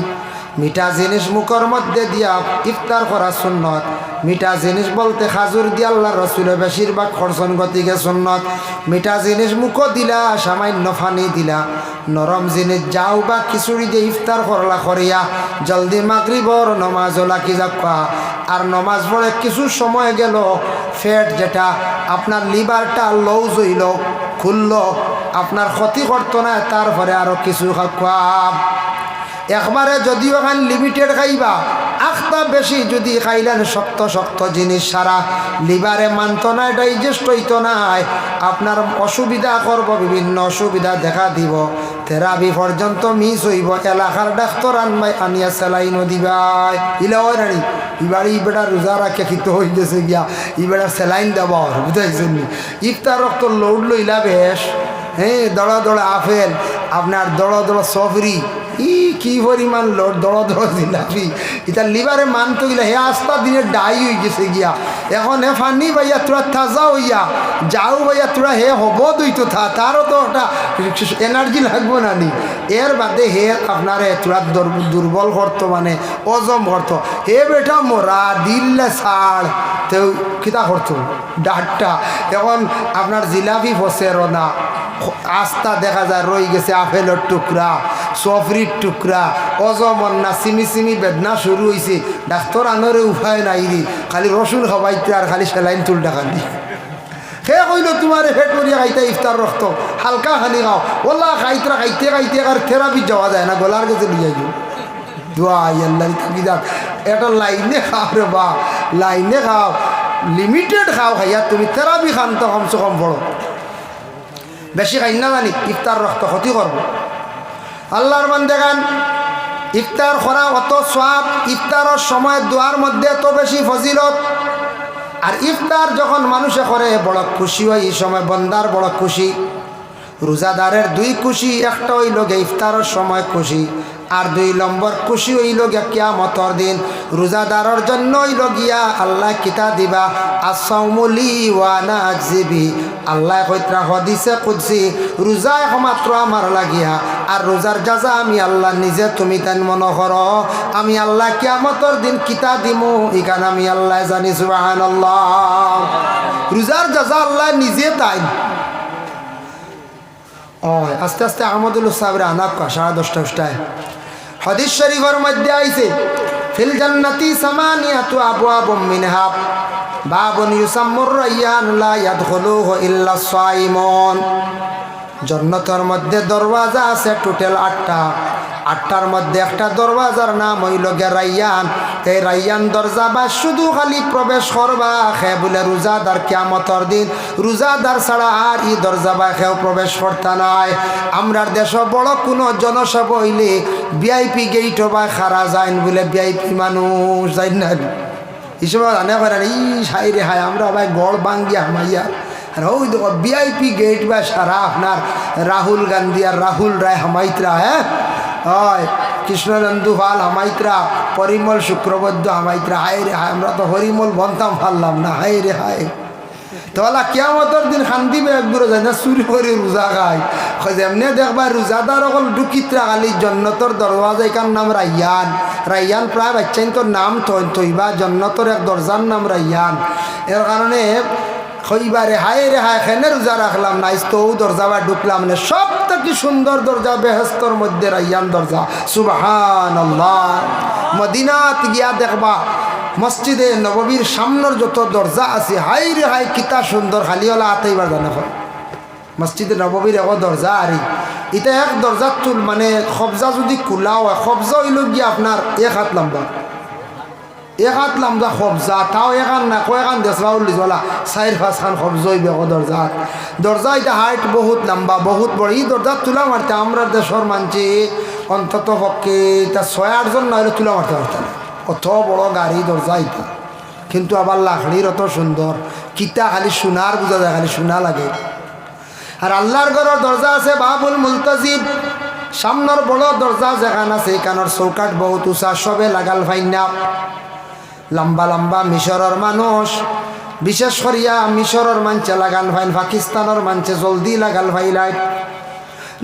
মিঠা জিনিস মুখের মধ্যে দিয়া ইফতার করা সুন্নত মিঠা জিনিস বলতে খাজুর দিয়া আল্লাহ রসুলের বেশিরভাগ খরচন গতিকে সুন্নত মিঠা জিনিস মুখও দিলা সামান্য পানি দিলা নরম জিনিস যাও বা খিচুড়ি দিয়ে ইফতার করলা করিয়া জলদি মাগরিবর নমাজ লাকি যাবা আর নমাজ পড়ে কিছু সময় গেল ফ্যাট যেটা আপনার লিভারটা লউজ হইল খুলল আপনার ক্ষতি করতো না তারপরে আরও কিছু খাওয়া একবারে যদিও খান লিমিটেড খাইবা আখটা বেশি যদি খাইলেন শক্ত শক্ত জিনিস সারা লিভারে মানত না ডাইজেস্ট হইতো নাই আপনার অসুবিধা করব বিভিন্ন অসুবিধা দেখা দিব থেরাপি পর্যন্ত মিস হইব এলাকার ডাক্তার আনবাই আনিয়া স্যালাইনও দিবাই ইলা হয় রানি ইবাড়ি বেটা রোজা রাখে খিত হয়ে গেছে গিয়া ইবেটা স্যালাইন দেব বুঝাইছেন ইফতার রক্ত লোড লইলা বেশ হ্যাঁ দড়া দড়া আপেল আপনার দড়া দড়া সফরি কি পরিমাণ লোড দড় দড় জিলাপি এটা লিভারে মানতো গিলা হে আস্তা দিনে ডাই হয়ে গেছে গিয়া এখন হে ফানি ভাইয়া তোরা তাজা হইয়া যাও ভাইয়া তোরা হে হব দইতো তারও তো একটা এনার্জি লাগবো না নি এর বাদে হে আপনারে তোরা দুর্বল করতো মানে অজম করতো হে বেটা মোরা দিল্লে ছাড় তেও কিতা করতো ডাটটা এখন আপনার জিলাপি ফসেরও না আস্তা দেখা যায় রয়ে গেছে আপেলের টুকরা সফরির টুকরা অজমন না সিমি সিমি বেদনা শুরু হয়েছে ডাক্তার আনরে উপায় নাই রে খালি রসুন খাবাইতে আর খালি সেলাইন তুল টাকা দি সে কইল তোমার পেট করিয়া খাইতে ইফতার রক্ত হালকা খালি খাও ওলা খাইতে খাইতে খাইতে আর থেরাপি যাওয়া যায় না গলার কাছে লিয়ে যাও দোয়াই আল্লাহ থাকি যাক এটা লাইনে খাও রে বা লাইনে খাও লিমিটেড খাও খাইয়া তুমি থেরাপি খান তো কমসে কম পড়ো বেশি খাই না জানি ইফতার রক্ত ক্ষতি করব আল্লাহর বান্দা গান ইফতার করা অত সওয়াব ইফতারের সময় দোয়ার মধ্যে এত বেশি ফজিলত আর ইফতার যখন মানুষে করে বড় খুশি হয় এই সময় বন্দার বড় খুশি রোজাদারের দুই খুশি একটা হইল গে ইফতারের সময় খুশি আর 2 নম্বর খুশি হইল গিয়া কিয়ামতের দিন রোজাদারের জন্য হইল গিয়া আল্লাহ কিতা দিবা আসাউমুলি ওয়া না আজবি আল্লাহ কইত্রা হাদিসে কুদসি রোজা একমাত্র আমার লাগিয়া আর রোজার জাযা আমি আল্লাহ নিজে তুমি তান মনে করো আমি আল্লাহ কিয়ামতের দিন কিতা দিমু ইখান আমি আল্লাহ জানি সুবহানাল্লাহ রোজার জাযা আল্লাহ নিজে তাই আস্তে আস্তে আহমদুল সাহেবের আনাক 10:30 হাদিস শরীফের মধ্যে আইছে ফিল জান্নাতি সামানিয়াতু আবওয়াবুম মিনহা বাবুন ইউসাম্মুর রায়্যান লা ইয়াদখুলুহু ইল্লা সাইমুন জান্নাতের মধ্যে দরওয়াজা আছে টোটাল 8টার মধ্যে একটা দরওয়াজার নাম হইল গে রায়্যান এই রায়্যান দরজা বা শুধু খালি প্রবেশ করবা খে বলে রোজাদার কিয়ামতের দিন রোজাদার ছাড়া আর এই দরজা বা খেও প্রবেশ করতে নাই আমরার দেশ বড় কোনো জনসভা হইলে ভিআইপি গেট বা খারা যাইন বলে ভিআইপি মানুষ যাই না হিসেবে জানে করেন এই হাই রে হাই আমরা ভাই গড় বাঙ্গিয়া হামাইয়া আর ওই দেখো ভিআইপি গেট বা সারা আপনার রাহুল গান্ধী আর রাহুল রায় হামাইতরা হ্যাঁ হয় কৃষ্ণনন্দু পাল হামাইতরা পরিমল শুক্রবদ্ধ হামাইতরা হাই রে হায় আমরা তো হরিমল বনতাম পারলাম না হাই রে হায় তাহলে কিয়ামতের দিন খান্দিবে একবার যায় না চুরি করে রোজা খায় যেমনি দেখবা রোজাদার অকল ডুকিতরা খালি জন্নতর দরওয়াজা এখান নাম রায়্যান রায়্যান প্রায় বাচ্চাইন তোর নাম থইবা জন্নতর এক দরজার নাম রায়্যান এর কারণে হইবারে হায় রে হায় এখানে রোজা রাখলাম না তো দরজা বা ঢুকলাম না সব থেকে সুন্দর দরজা বেহেস্তর মধ্যে রায়্যান দরজা সুবহানাল্লাহ মদিনাত গিয়া দেখবা মসজিদে নববীর সামনের যত দরজা আছে হাই রে হাই কিতা সুন্দর খালিওয়ালা আতেইবার জানে মসজিদে নববীর এক দরজা আরি এটা এক দরজা তুল মানে খবজা যদি খোলা হয় খবজা হইল গিয়া আপনার 1 হাত লম্বা 1 হাত লম্বা খবজা তাও এখান না কয়েকখান দেশরা উল্লি চলা 4-5 খান খবজা হইবে দরজা দরজা এটা হাইট বহুত লম্বা বহুত বড় এই দরজা তুলা মারতে আমরা দেশের মানছি অন্তত পক্ষে এটা 6-8 জন নইলে তুলা মারতে পারতাম কত বড় গাড়ি দরজা এটা কিন্তু আবার লাকড়ির অত সুন্দর কিতা খালি সোনার বোঝা যায় খালি সোনা লাগে আর আল্লাহর ঘরের দরজা আছে বাবুল মুলতাজিব সামনের বড় দরজা যেখানে আছে এখানের চৌকাট বহুত উঁচা সবে লাগাল ভাইনা লম্বা লম্বা মিশরের মানুষ বিশেষ করিয়া মিশরের মানছে লাগাল ভাইন পাকিস্তানের মানছে জলদি লাগাল ভাইলাই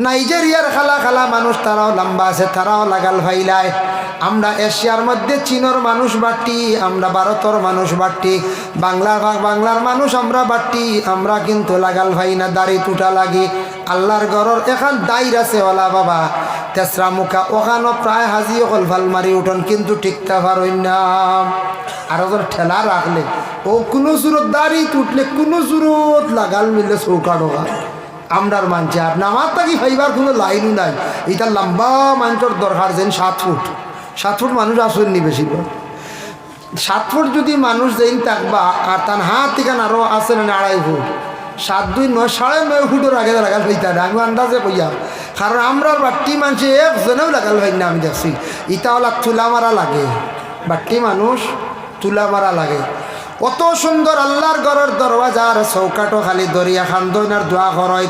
নাইজেরিয়ার খালা খালা মানুষ তারাও লম্বা আছে তারাও লাগাল ভাইলায় আমরা এশিয়ার মধ্যে চীনের মানুষ বাটি আমরা ভারতের মানুষ বাটি বাংলার মানুষ আমরা বাটি আমরা কিন্তু লাগাল ভাই না দাড়ি টুটা লাগি আল্লাহর ঘরের এখান দাইর আছে ওলা বাবা তেসরা মুখা ওখানো প্রায় হাজি অকল ভাল মারি উঠন কিন্তু ঠিকতে পারই না আর ওদের ঠেলা রাখলে ও কোনো সুরত দাড়ি টুটলে কোনো সুরত লাগাল মিললে চৌকা ঢোকা আমরার মানছে আর নামার তাকি ভাইবার কোনো লাইনও নাই এটা লম্বা মানুষের দরকার যেন 7 ফুট 7 ফুট মানুষ আসেননি বেশি 7 ফুট যদি মানুষ যেন থাকবা আর তার হাত এখানে আরও আছে না 2.5 ফুট 7-2 9 9.5 ফুটের আগে লাগাল ভাইতা আমি আন্দাজে কইয়া কারণ আমরার বাট্টি মানুষে একজনেও লাগাল ভাই না আমি দেখছি ইটা হলা তুলা মারা লাগে বাট্টি মানুষ তুলা মারা লাগে অত সুন্দর আল্লাহর ঘরের দরওয়াজার চৌকাটো খালি দরিয়া খান দইনার দোয়া করে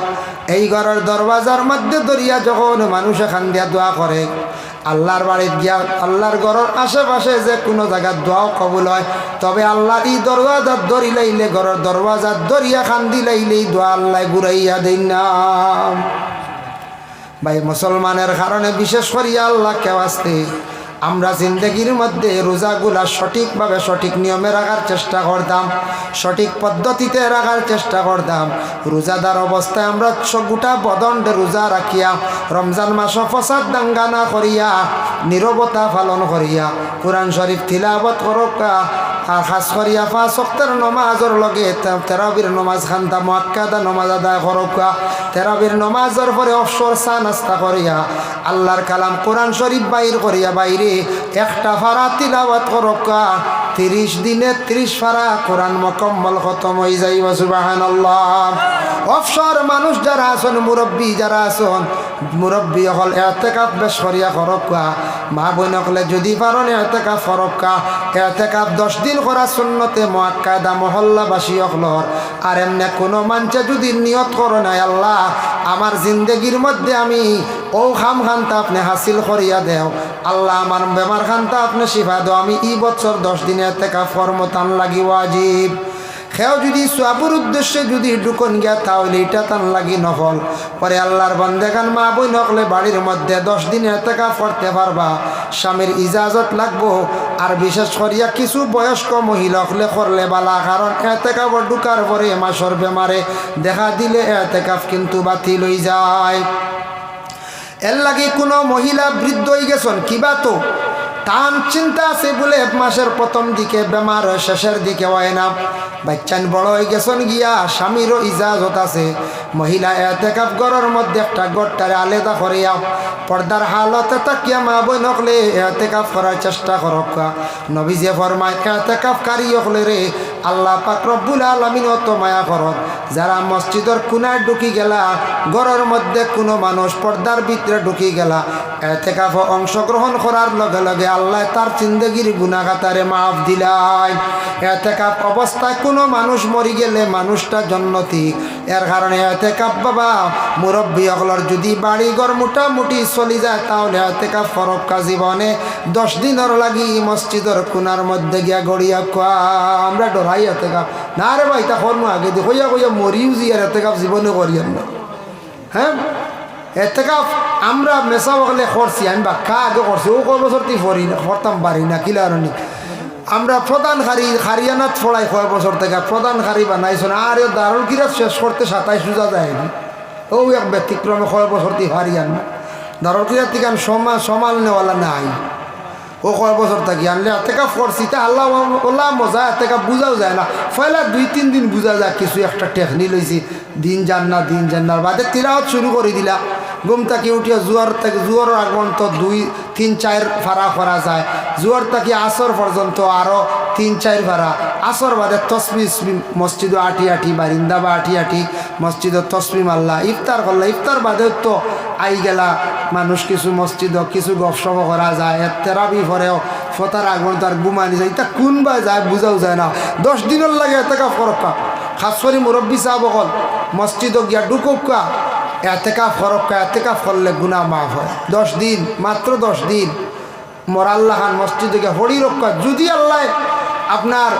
এই ঘরের দরওয়াজার মধ্যে দরিয়া যখন মানুষ খান দিয়া দোয়া করে আল্লাহর বাড়িতে গিয়া আল্লাহর ঘরের আশেপাশে যে কোনো জায়গার দোয়াও কবুল হয়, তবে আল্লাহর এই দরওয়াজাত ধরি লাইলে ঘরের দরওয়াজাত ধরিয়া খান্দি লাইলেই দোয়া আল্লাহ ঘুরাইয়া দেন না। ভাই মুসলমানের কারণে বিশেষ করিয়া আল্লাহ কেউ আসতে আমরা জিন্দগির মধ্যে রোজাগুলা সঠিকভাবে সঠিক নিয়মে রাখার চেষ্টা করতাম, সঠিক পদ্ধতিতে রাখার চেষ্টা করতাম। রোজাদার অবস্থায় আমরা গোটা বদণ্ডে রোজা রাখিয়া রমজান মাস ফসাদ দাঙ্গা না করিয়া নীরবতা পালন করিয়া কোরআন শরীফ তিলাবত করকা, আর খাস করিয়া 5 ওয়াক্তের নমাজের লগে তেরাবির নমাজ খান্তা মুআক্কাদা নমাজ আদায় করকা। তেরাবির নমাজের পরে অবসর চা নাস্তা করিয়া আল্লাহর কালাম কোরআন শরীফ বাইর করিয়া বাইরে একটা ফারা তিলাওয়াত করকা। 30 দিনে 30 ফারা কোরআন মুকম্মল খতম হয়ে যাইব। সুবহানাল্লাহ। অবসর মানুষ যারা আছেন, মুরব্বী যারা আছেন, মুরব্বী হল ইতিকাফ বেশ করিয়া করকা। মা বোন হলে যদি পারেন ইতিকাফ করকা। ইতিকাফ 10 দিন করা সুন্নতে মুআক্কাদা মহল্লাবাসী হলর। আর এমনি কোনো মানুষে যদি নিয়ত করে নাই আল্লাহ আমার জিন্দগির মধ্যে আমি ও খাম খান্তা আপনি হাসিল করিয়া দেও, আল্লাহ আমার বেমার খান্তা আপনি শিফা দেও, আমি এই বছর 10 দিনে ইতিকাফ করব, তান লাগি ওয়াজিব। খেও যদি সওয়াবের উদ্দেশ্যে যদি ঢুকন গিয়া তাহলে এটা তান লাগি নফল। পরে আল্লাহর বান্দাগান মা বোন হকলে বাড়ির মধ্যে 10 দিন ইতিকাফ করতে পারবা, স্বামীর ইজাজত লাগবো। আর বিশেষ করিয়া কিছু বয়স্ক মহিলা হকলে করলে বালা, কারণ ইতিকাফ ঢুকার পরে মাসর বেমারে দেখা দিলে ইতিকাফ কিন্তু বাতিল হয়ে যায়। এর লাগে কোনো মহিলা বৃদ্ধ হয়ে গেছেন কিবা তো তান চিন্তা আছে বলে 1 মাসের প্রথম দিকে বেমার হয়, শেষের দিকে হয় না। বাচ্চান বড় হয়ে গেছেন গিয়া স্বামীরও ইজাজত আছে, মহিলা ইতিকাফ ঘরের মধ্যে একটা গড়টারে আলাদা করিয়া পর্দার হালতে তাকিয়া মা বোন হকলে ইতিকাফ করার চেষ্টা করক। নবীজি ফরমায় ইতিকাফকারী হকলে রে আল্লাহ পাক রব্বুল আলামিন অত মায়া করত। যারা মসজিদের কোনায় ঢুকি গেলা, ঘরের মধ্যে কোনো মানুষ পর্দার ভিতরে ঢুকি গেলা, ইতিকাফ অংশগ্রহণ করার লগে লগে আল্লাহ তার জিন্দেগির গুনাহগাতারে মাফ দিলাই। ইতিকাফ অবস্থায় কোনো মানুষ মরি গেলে মানুষটা জন্নতি। এর কারণে ইতিকাফ বাবা মুরব্বী হকলর যদি বাড়ি ঘর মোটামুটি চলি যায় তাহলে ইতিকাফ ফরক্কা জীবনে 10 দিনের লাগি মসজিদের কোনার মধ্যে গিয়া গড়িয়া কোয়া আমরা ডরাই ইতিকাফ না রে ভাই তা কর্ম আগে দিয়ে কইয়া কইয়া মরিও জিয়ার ইতিকাফ জীবনে করিয়েন না। হ্যাঁ ইতিকাফ আমরা মেসা বকলে করছি, আমি বাক্কা আগে করছি, ও কয় বছর তুই করতাম পারি না কিলারণি। আমরা প্রধান হারিয়ানাত ফড়াই 6 বছর থেকে প্রধান হারি বানাইছো না, আর দারুল কিরাত শেষ করতে 27 সুজা যায়নি। ও এক ব্যতিক্রমে 6 বছর তুই হারিয়ান না, দারুল কিরাত থেকে সমাল নেওয়ালা নাই। ও 6 বছর থাকি আনলে ইতিকাফ করছি তা আল্লাহ ওলা মজা ইতিকাফ বুঝাও যায় না। পয়লা 2-3 দিন বুঝা যায় কিছু একটা টেকনিক লইছি, দিন যান না বাদে তিলাওয়াত শুরু করে দিলা। ঘুম থাকি উঠিয়া জুয়ার আগমন তো 2-3-4 ফারা করা যায়, জুয়ার থাকি আসর পর্যন্ত আরও 3-4 ফারা, আসর বাদে তসবি মসজিদ আটি বারিন্দা বা আটি মসজিদত তসবি মারলা, ইফতার করলা, ইফতার বাদেও তো আই গেলা মানুষ কিছু মসজিদ কিছু গপসপ করা যায়, তেরাবি পরেও ফতার আগমন তার ঘুমানি যায়, এটা কোন বা যায় বুঝাও যায় না। 10 দিনের লাগে ইতিকাফ করক্কা, খাস করে মুরব্বী সাহেব বকল মসজিদ গিয়া ঢুকা ইতিকাফ করক্কা, ইতিকাফ করলে গুনাহ মাফ হয়। 10 দিন মাত্র 10 দিন মোর আল্লাহ খান মসজিদে গিয়া হরি রক্ষা। যদি আল্লাহ আপনার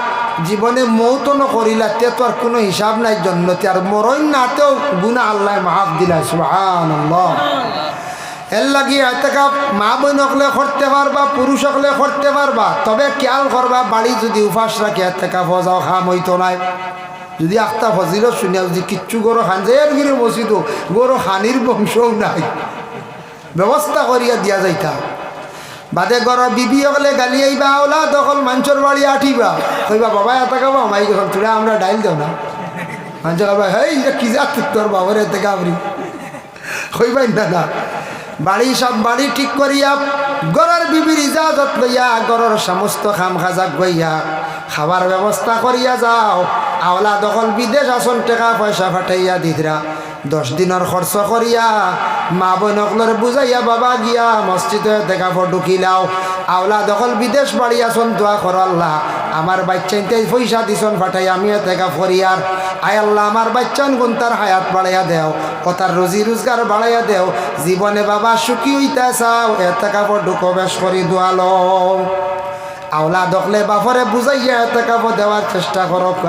জীবনে মৌতন করিলা তে তো আর কোনো হিসাব নাই জন্নতি, আর মরণ নাতেও গুনাহ আল্লাহ মাফ দিলা। সুবহানাল্লাহ। এর লাগি ইতিকাফ মা বোন হকলে করতে পারবা, পুরুষ হকলে করতে পারবা, তবে খেয়াল করবা বাড়ি যদি উপাস রাখে ইতিকাফ যাও খাম হইতো নাই। যদি আখতা ফজিল শুনিয়া যদি কিচ্ছু গরো খান যে এর গিরে মসজিদ গরো খানির বংশও নাই, ব্যবস্থা করিয়া দিয়া যাইতা। বাদে ঘর বিবি হকলে গালি আইবা, ওলা তখন মানুষের বাড়ি আঠিবা, কইবা বাবা এত খাবা মাই যখন তুলে আমরা ডাইল দেও না, মানুষ খাবা হেই কি যা তোর বাবার এতে কাবরি কইবাই না। বাড়ি ঠিক করিয়া ঘরের বিবির ইজাজত লইয়া ঘরের সমস্ত খাম খাজা গইয়া খাবার ব্যবস্থা করিয়া যাও। আওলা দখল বিদেশ আসন টাকা পয়সা ফাটাইয়া দিদরা 10 দিনের খরচ করিয়া মা বোনকলর বুঝাইয়া বাবা গিয়া মসজিদে দেখা ঢুকিলাও। আওলা দখল বিদেশ বাড়ি আসন দোয়া কর আল্লাহ আমার বাচ্চাইতে পয়সা দিছন ফাটাই আমি এতেকা ফরিয়ার আয় আল্লাহ আমার বাচ্চান গুণ তার হায়াত বাড়াইয়া দেও ও তার রুজি রোজগার বাড়াইয়া দেও জীবনে বাবা সুখী হইতে চাও এতেকা বড্ড প্রবেশ করি দোয়ালো আওলা দখলে বাপরে বুঝাইয়া এতেকাব দেওয়ার চেষ্টা করক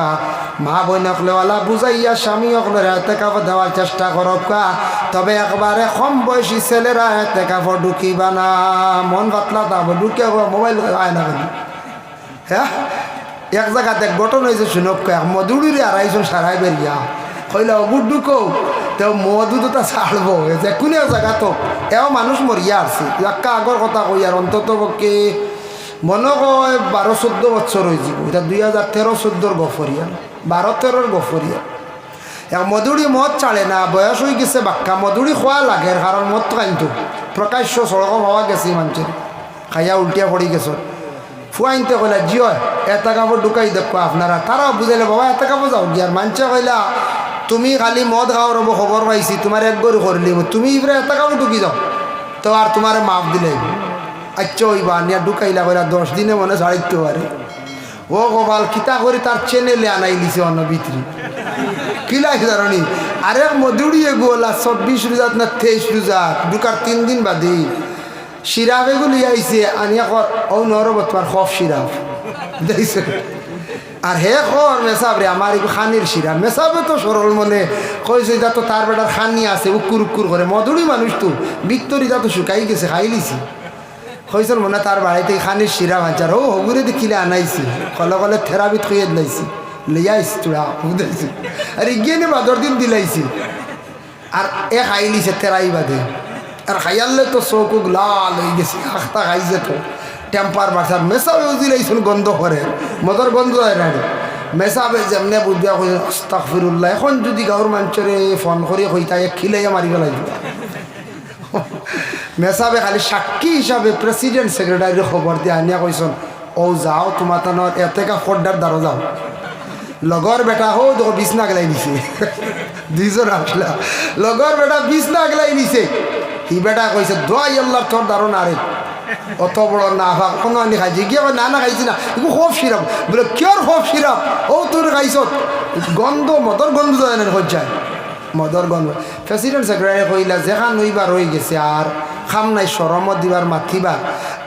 মা বোন হকলে ওলা বুঝাইয়া স্বামী হকলে এতেকাব দেওয়ার চেষ্টা করক তবে একবারে কম বয়সী ছেলেরা এতেকাব ঢুকিবা না মন পাতলা দাম ঢুকে মোবাইল আয় না হ্যাঁ এক জায়গাতে গঠন হয়েছে শুনক মধুরিরে আড়াইশো সারাই বেরিয়া কইলে অগুর ঢুকো তো মধু তো তা ছাড়বো যে কোনো জায়গা তো এও মানুষ মরিয়া আসছে একটা আগর কথা কই আর অন্তত পক্ষে মনে কয় 12-14 বছর হয়েছিল এটা 2013-14 গফরিয়া 12-13 গফরিয়া এক মধুরি মদ চালে না বয়স হয়ে গেছে বাক্কা মধুরি খোয়া লাগে কারণ মদ খাইতো প্রকাশ্য সড়ক হওয়া গেছে মানুষের খাইয়া উল্টিয়া পড়ি গেছ ফুয়াইনতে কইলা জিও এটা কাপড় ঢুকাই দেখো আপনারা তারাও বুঝাইলে বাবা এটা কাপড় যাও গিয়ার মানুষে কইলা তুমি খালি মদ খাও রব খবর পাইছি তোমার এক গরু করলি তুমি এবারে এটা কাপড় ঢুকি যাও তো আর তোমার মাপ দিলে আচ্ছা ওইবা নিয়া ঢুকাইলা কইলা 10 দিনে মনে ছাড়িতে পারে ও গোপাল কিতা করে তার চ্যানেলে আনাই দিছে অন্য ভিতরি কিলাই ধরনি আরে মধুড়িয়ে গোলা 24 রোজাত না 23 রোজাত ঢুকার 3 দিন বাদে সিরাপ এগুলি আইছে আনিয়া কর ও নরব তোমার খফ সিরাপ দেখছে আর হে কর মেসাব রে আমার এই খানির সিরাপ মেসাবে তো সরল মনে কইছে যা তো তার বেটার খানি আছে উকুর উকুর করে মধুড়ি মানুষ তো ভিক্তরি যা তো শুকাই গেছে খাইলিছি হয়েছিল মনে তার বাড়িতে খানির শিরা ভাঞ্চার ও হগুরে দেখিলে আনাইছি কলে কলে থেরাপিত খুঁয়ে দিলাইছি লিয়াইছি তোরা বুঝাইছি আর ইগিয়ে বাদর দিন দিলাইছি আর এ খাইলিছে থেরাই বাদে আর খাইয়ালে তো চৌকুক লাল হয়ে গেছে আখতা খাইছে তো টেম্পার বাসার মেসাবেও দিলাইছিল গন্ধ করে মদর গন্ধ হয় না মেসাবে যেমনে বুঝবা কই আস্তাগফিরুল্লাহ এখন যদি গাঁর মানুষরে ফোন করে কইতা এক খিলাইয়া মারি ফেলাই মেসাবে খালি সাক্ষী হিসাবে প্রেসিডেন্ট সেক্রেটারির খবর দিয়ে আনিয়া কইসন ও যাও তোমার তানোর এতেকা ফড্ডার দ্বারা যাও লগর বেটা হো দেখো বিছনা গেলাই নিছে দুইজন আসলা লগর বেটা বিছনা গেলাই নিছে হি বেটা কইছে দোয়াই আল্লাহর তোর দারুণ আরে অত বড় না ভাগ কোনো আনি খাইছি গিয়ে না না খাইছি না এগুলো খোফ সিরাপ বলে কিয়র খোফ সিরাপ ও তোর খাইছ গন্ধ মদর গন্ধ যায় না হজ্জায় মদর গন্ধ প্রেসিডেন্ট সেক্রেটারি কইলা যেখান নইবার হয়ে গেছে আর খাম নাই সরমত দিবার মাথিবার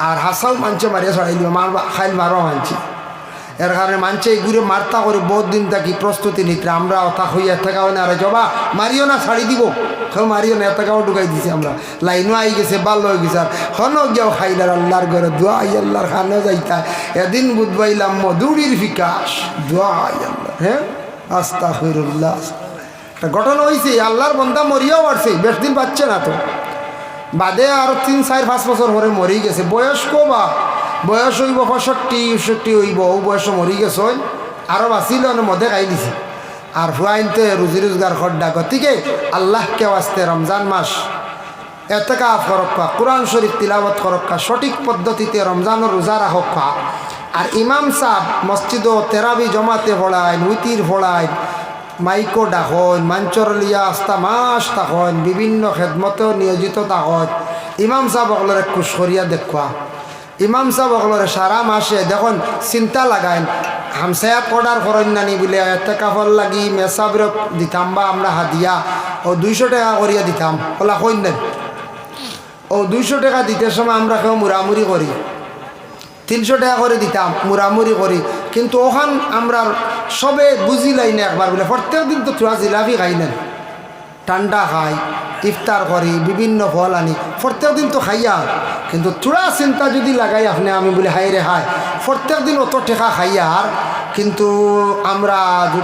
আর হাসাও মানছে মারিয়া ছড়াই দিব মারবা খাইল মারবা মানছি এর কারণে মানছে এইগুলো মারতা করে বহুত দিন থাকি প্রস্তুতি নিতে আমরা অথা হইয়া থাকা হয় না আরে জবা মারিও না ছাড়ি দিব কেউ মারিও না এতটাও ঢুকাই দিছি আমরা লাইনও আই গেছে ভালো হয়ে গেছে আর হনও গিয়েও খাইলার আল্লাহর ঘরে দোয়া আল্লাহর খানে যাইতা এদিন বুধবাইলাম মধুরির বিকাশ দোয়া আল্লাহ হ্যাঁ আস্তাগফিরুল্লাহ একটা ঘটনা হয়েছে আল্লাহর বন্দা মরিয়াও আসছে বেশ দিন পাচ্ছে না তো বাদে আরো 3-4-5 বছর পরে মরি গেছে বয়স্ক বা বয়স হইব 65-60 হইব ও বয়স মরি গেছে আরো বাঁচিল মধ্যে খাই দিছে আর ফুয়াইনতে রুজি রোজগার খড্ডা গতিকে আল্লাহকে আসতে রমজান মাস এতেকাফ করক্কা কোরআন শরীফ তিলাওয়াত করক্কা সঠিক পদ্ধতিতে রমজানের রোজা রাখক্কা আর ইমাম সাহেব মসজিদ তেরাবি জমাতে পড়ায় উতির পড়ায় মাইকো ডাকন মাঞ্চরলিয়া আস্তা মাস তাকন বিভিন্ন খেদমতেও নিয়োজিত তাকত ইমাম সাহেব অকলরে খুশ করিয়া দেখুয়া ইমাম সাহেব অকলরে সারা মাসে দেখুন চিন্তা লাগাইন হামসায়াত অর্ডার করেন নানি বলে এতেকাফর লাগি মেসাবর দিতাম বা আমরা হাদিয়া ও 200 টাকা করিয়া দিতাম ওলা কইন নেন ও 200 টাকা দিতে সময় আমরা কেউ মুরামুরি করি 300 টাকা করে দিতাম মুরামুরি করি কিন্তু ওখান আমরা সবে বুঝিলাই না একবার বলে প্রত্যেক দিন তো তোরা জিলাপি খাই নেন ঠান্ডা খাই ইফতার করি বিভিন্ন ফল আনি প্রত্যেক দিন তো খাইয়া কিন্তু তোরা চিন্তা যদি লাগাই আপনি আমি বলি হাই রে হাই প্রত্যেক দিন অত টেকা খাইয়া আর কিন্তু আমরা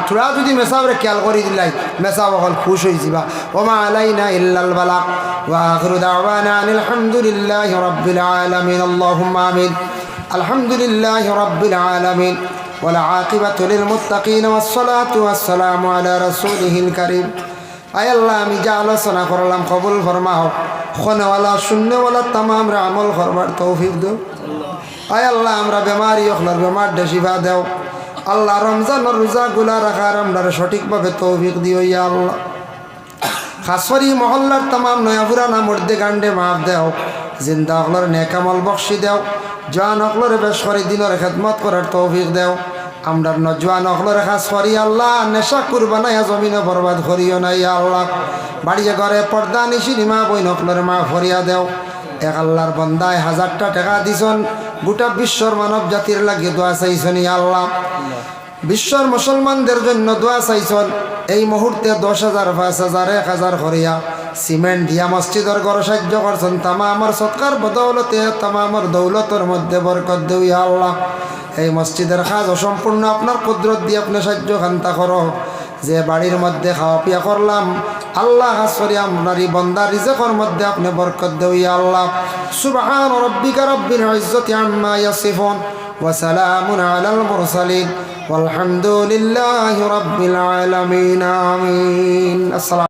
তোরা যদি মেসাবরে খেয়াল করি দিলাই মেসাব অকল খুশ হয়ে যাবা ওমা আলাইনা ইল্লাল বালাগ ওয়া আখিরু দাওয়ানা আলহামদুলিল্লাহি রাব্বিল আলামিন আল্লাহুম্মা আমিন আলহামদুলিল্লাহি রাব্বিল আলামিন ওয়াল আকিবাতু লিল মুত্তাকিন ওয়াস সালাতু ওয়াস সালামু আলা রাসূলিহিল কারীম আয় আল্লাহ আমি যা আলোচনা করলাম কবুল ফরমাও খনেওয়ালা শূন্যওয়ালা তামাম রে আমল করবার তৌফিক দাও আয় আল্লাহ আমরা বেমারি অখলার বেমার দেশিবা দেও আল্লাহ রমজানের রোজা গুলা রাখার আমরা সঠিকভাবে তৌফিক দিও ইয়া আল্লাহ খাস করে মহল্লার তামাম নয়া পুরানা মর্দে গান্ডে মাফ দেও জিন্দা হকলর নেকামল বক্সি দেও, জওয়ান হকলর বেশ করে দিনের খেদমত করার তৌফিক দেও। আমরা নজওয়ান হকলর খাস করি আল্লাহ, নেশা করবা না জমিনে বরবাদ করিও না ইয়া আল্লাহ। বাড়িয়ে ঘরে পর্দা নিশি মা বই হকলর মা ফরিয়া দেও। এক আল্লাহর বন্দায় 1000টা টাকা দিছন, গোটা বিশ্বর মানব জাতির লাগে দোয়া চাইছন ইয়া আল্লাহ। বিশ্বর মুসলমানদের জন্য দোয়া চাইছন। এই মুহূর্তে 10,000 5,000 1,000 করিয়া সিমেন্ট দিয়া মসজিদের ঘর সাহায্য করছেন। তামামর সৎকার বদৌলতে তামামর দৌলতের মধ্যে বরকত দেও ইয়া আল্লাহ। এই মসজিদের কাজ অসম্পূর্ণ, আপনার কুদরত দিয়ে আপনি সাহায্য খান্তা করো। যে বাড়ির মধ্যে খাওয়া পিয়া করলাম আল্লাহ খাস করি আপনার এই বন্দার রিজেকের মধ্যে আপনি বরকত দেও ইয়া আল্লাহ। সুবহান রাব্বিকা রাব্বিল ইজ্জাতি আম্মা ইয়াসিফুন ওয়া সালামুন আলাল মুরসালিন ওয়ালহামদুলিল্লাহি রাব্বিল আলামিন। আমিন। আসসালামু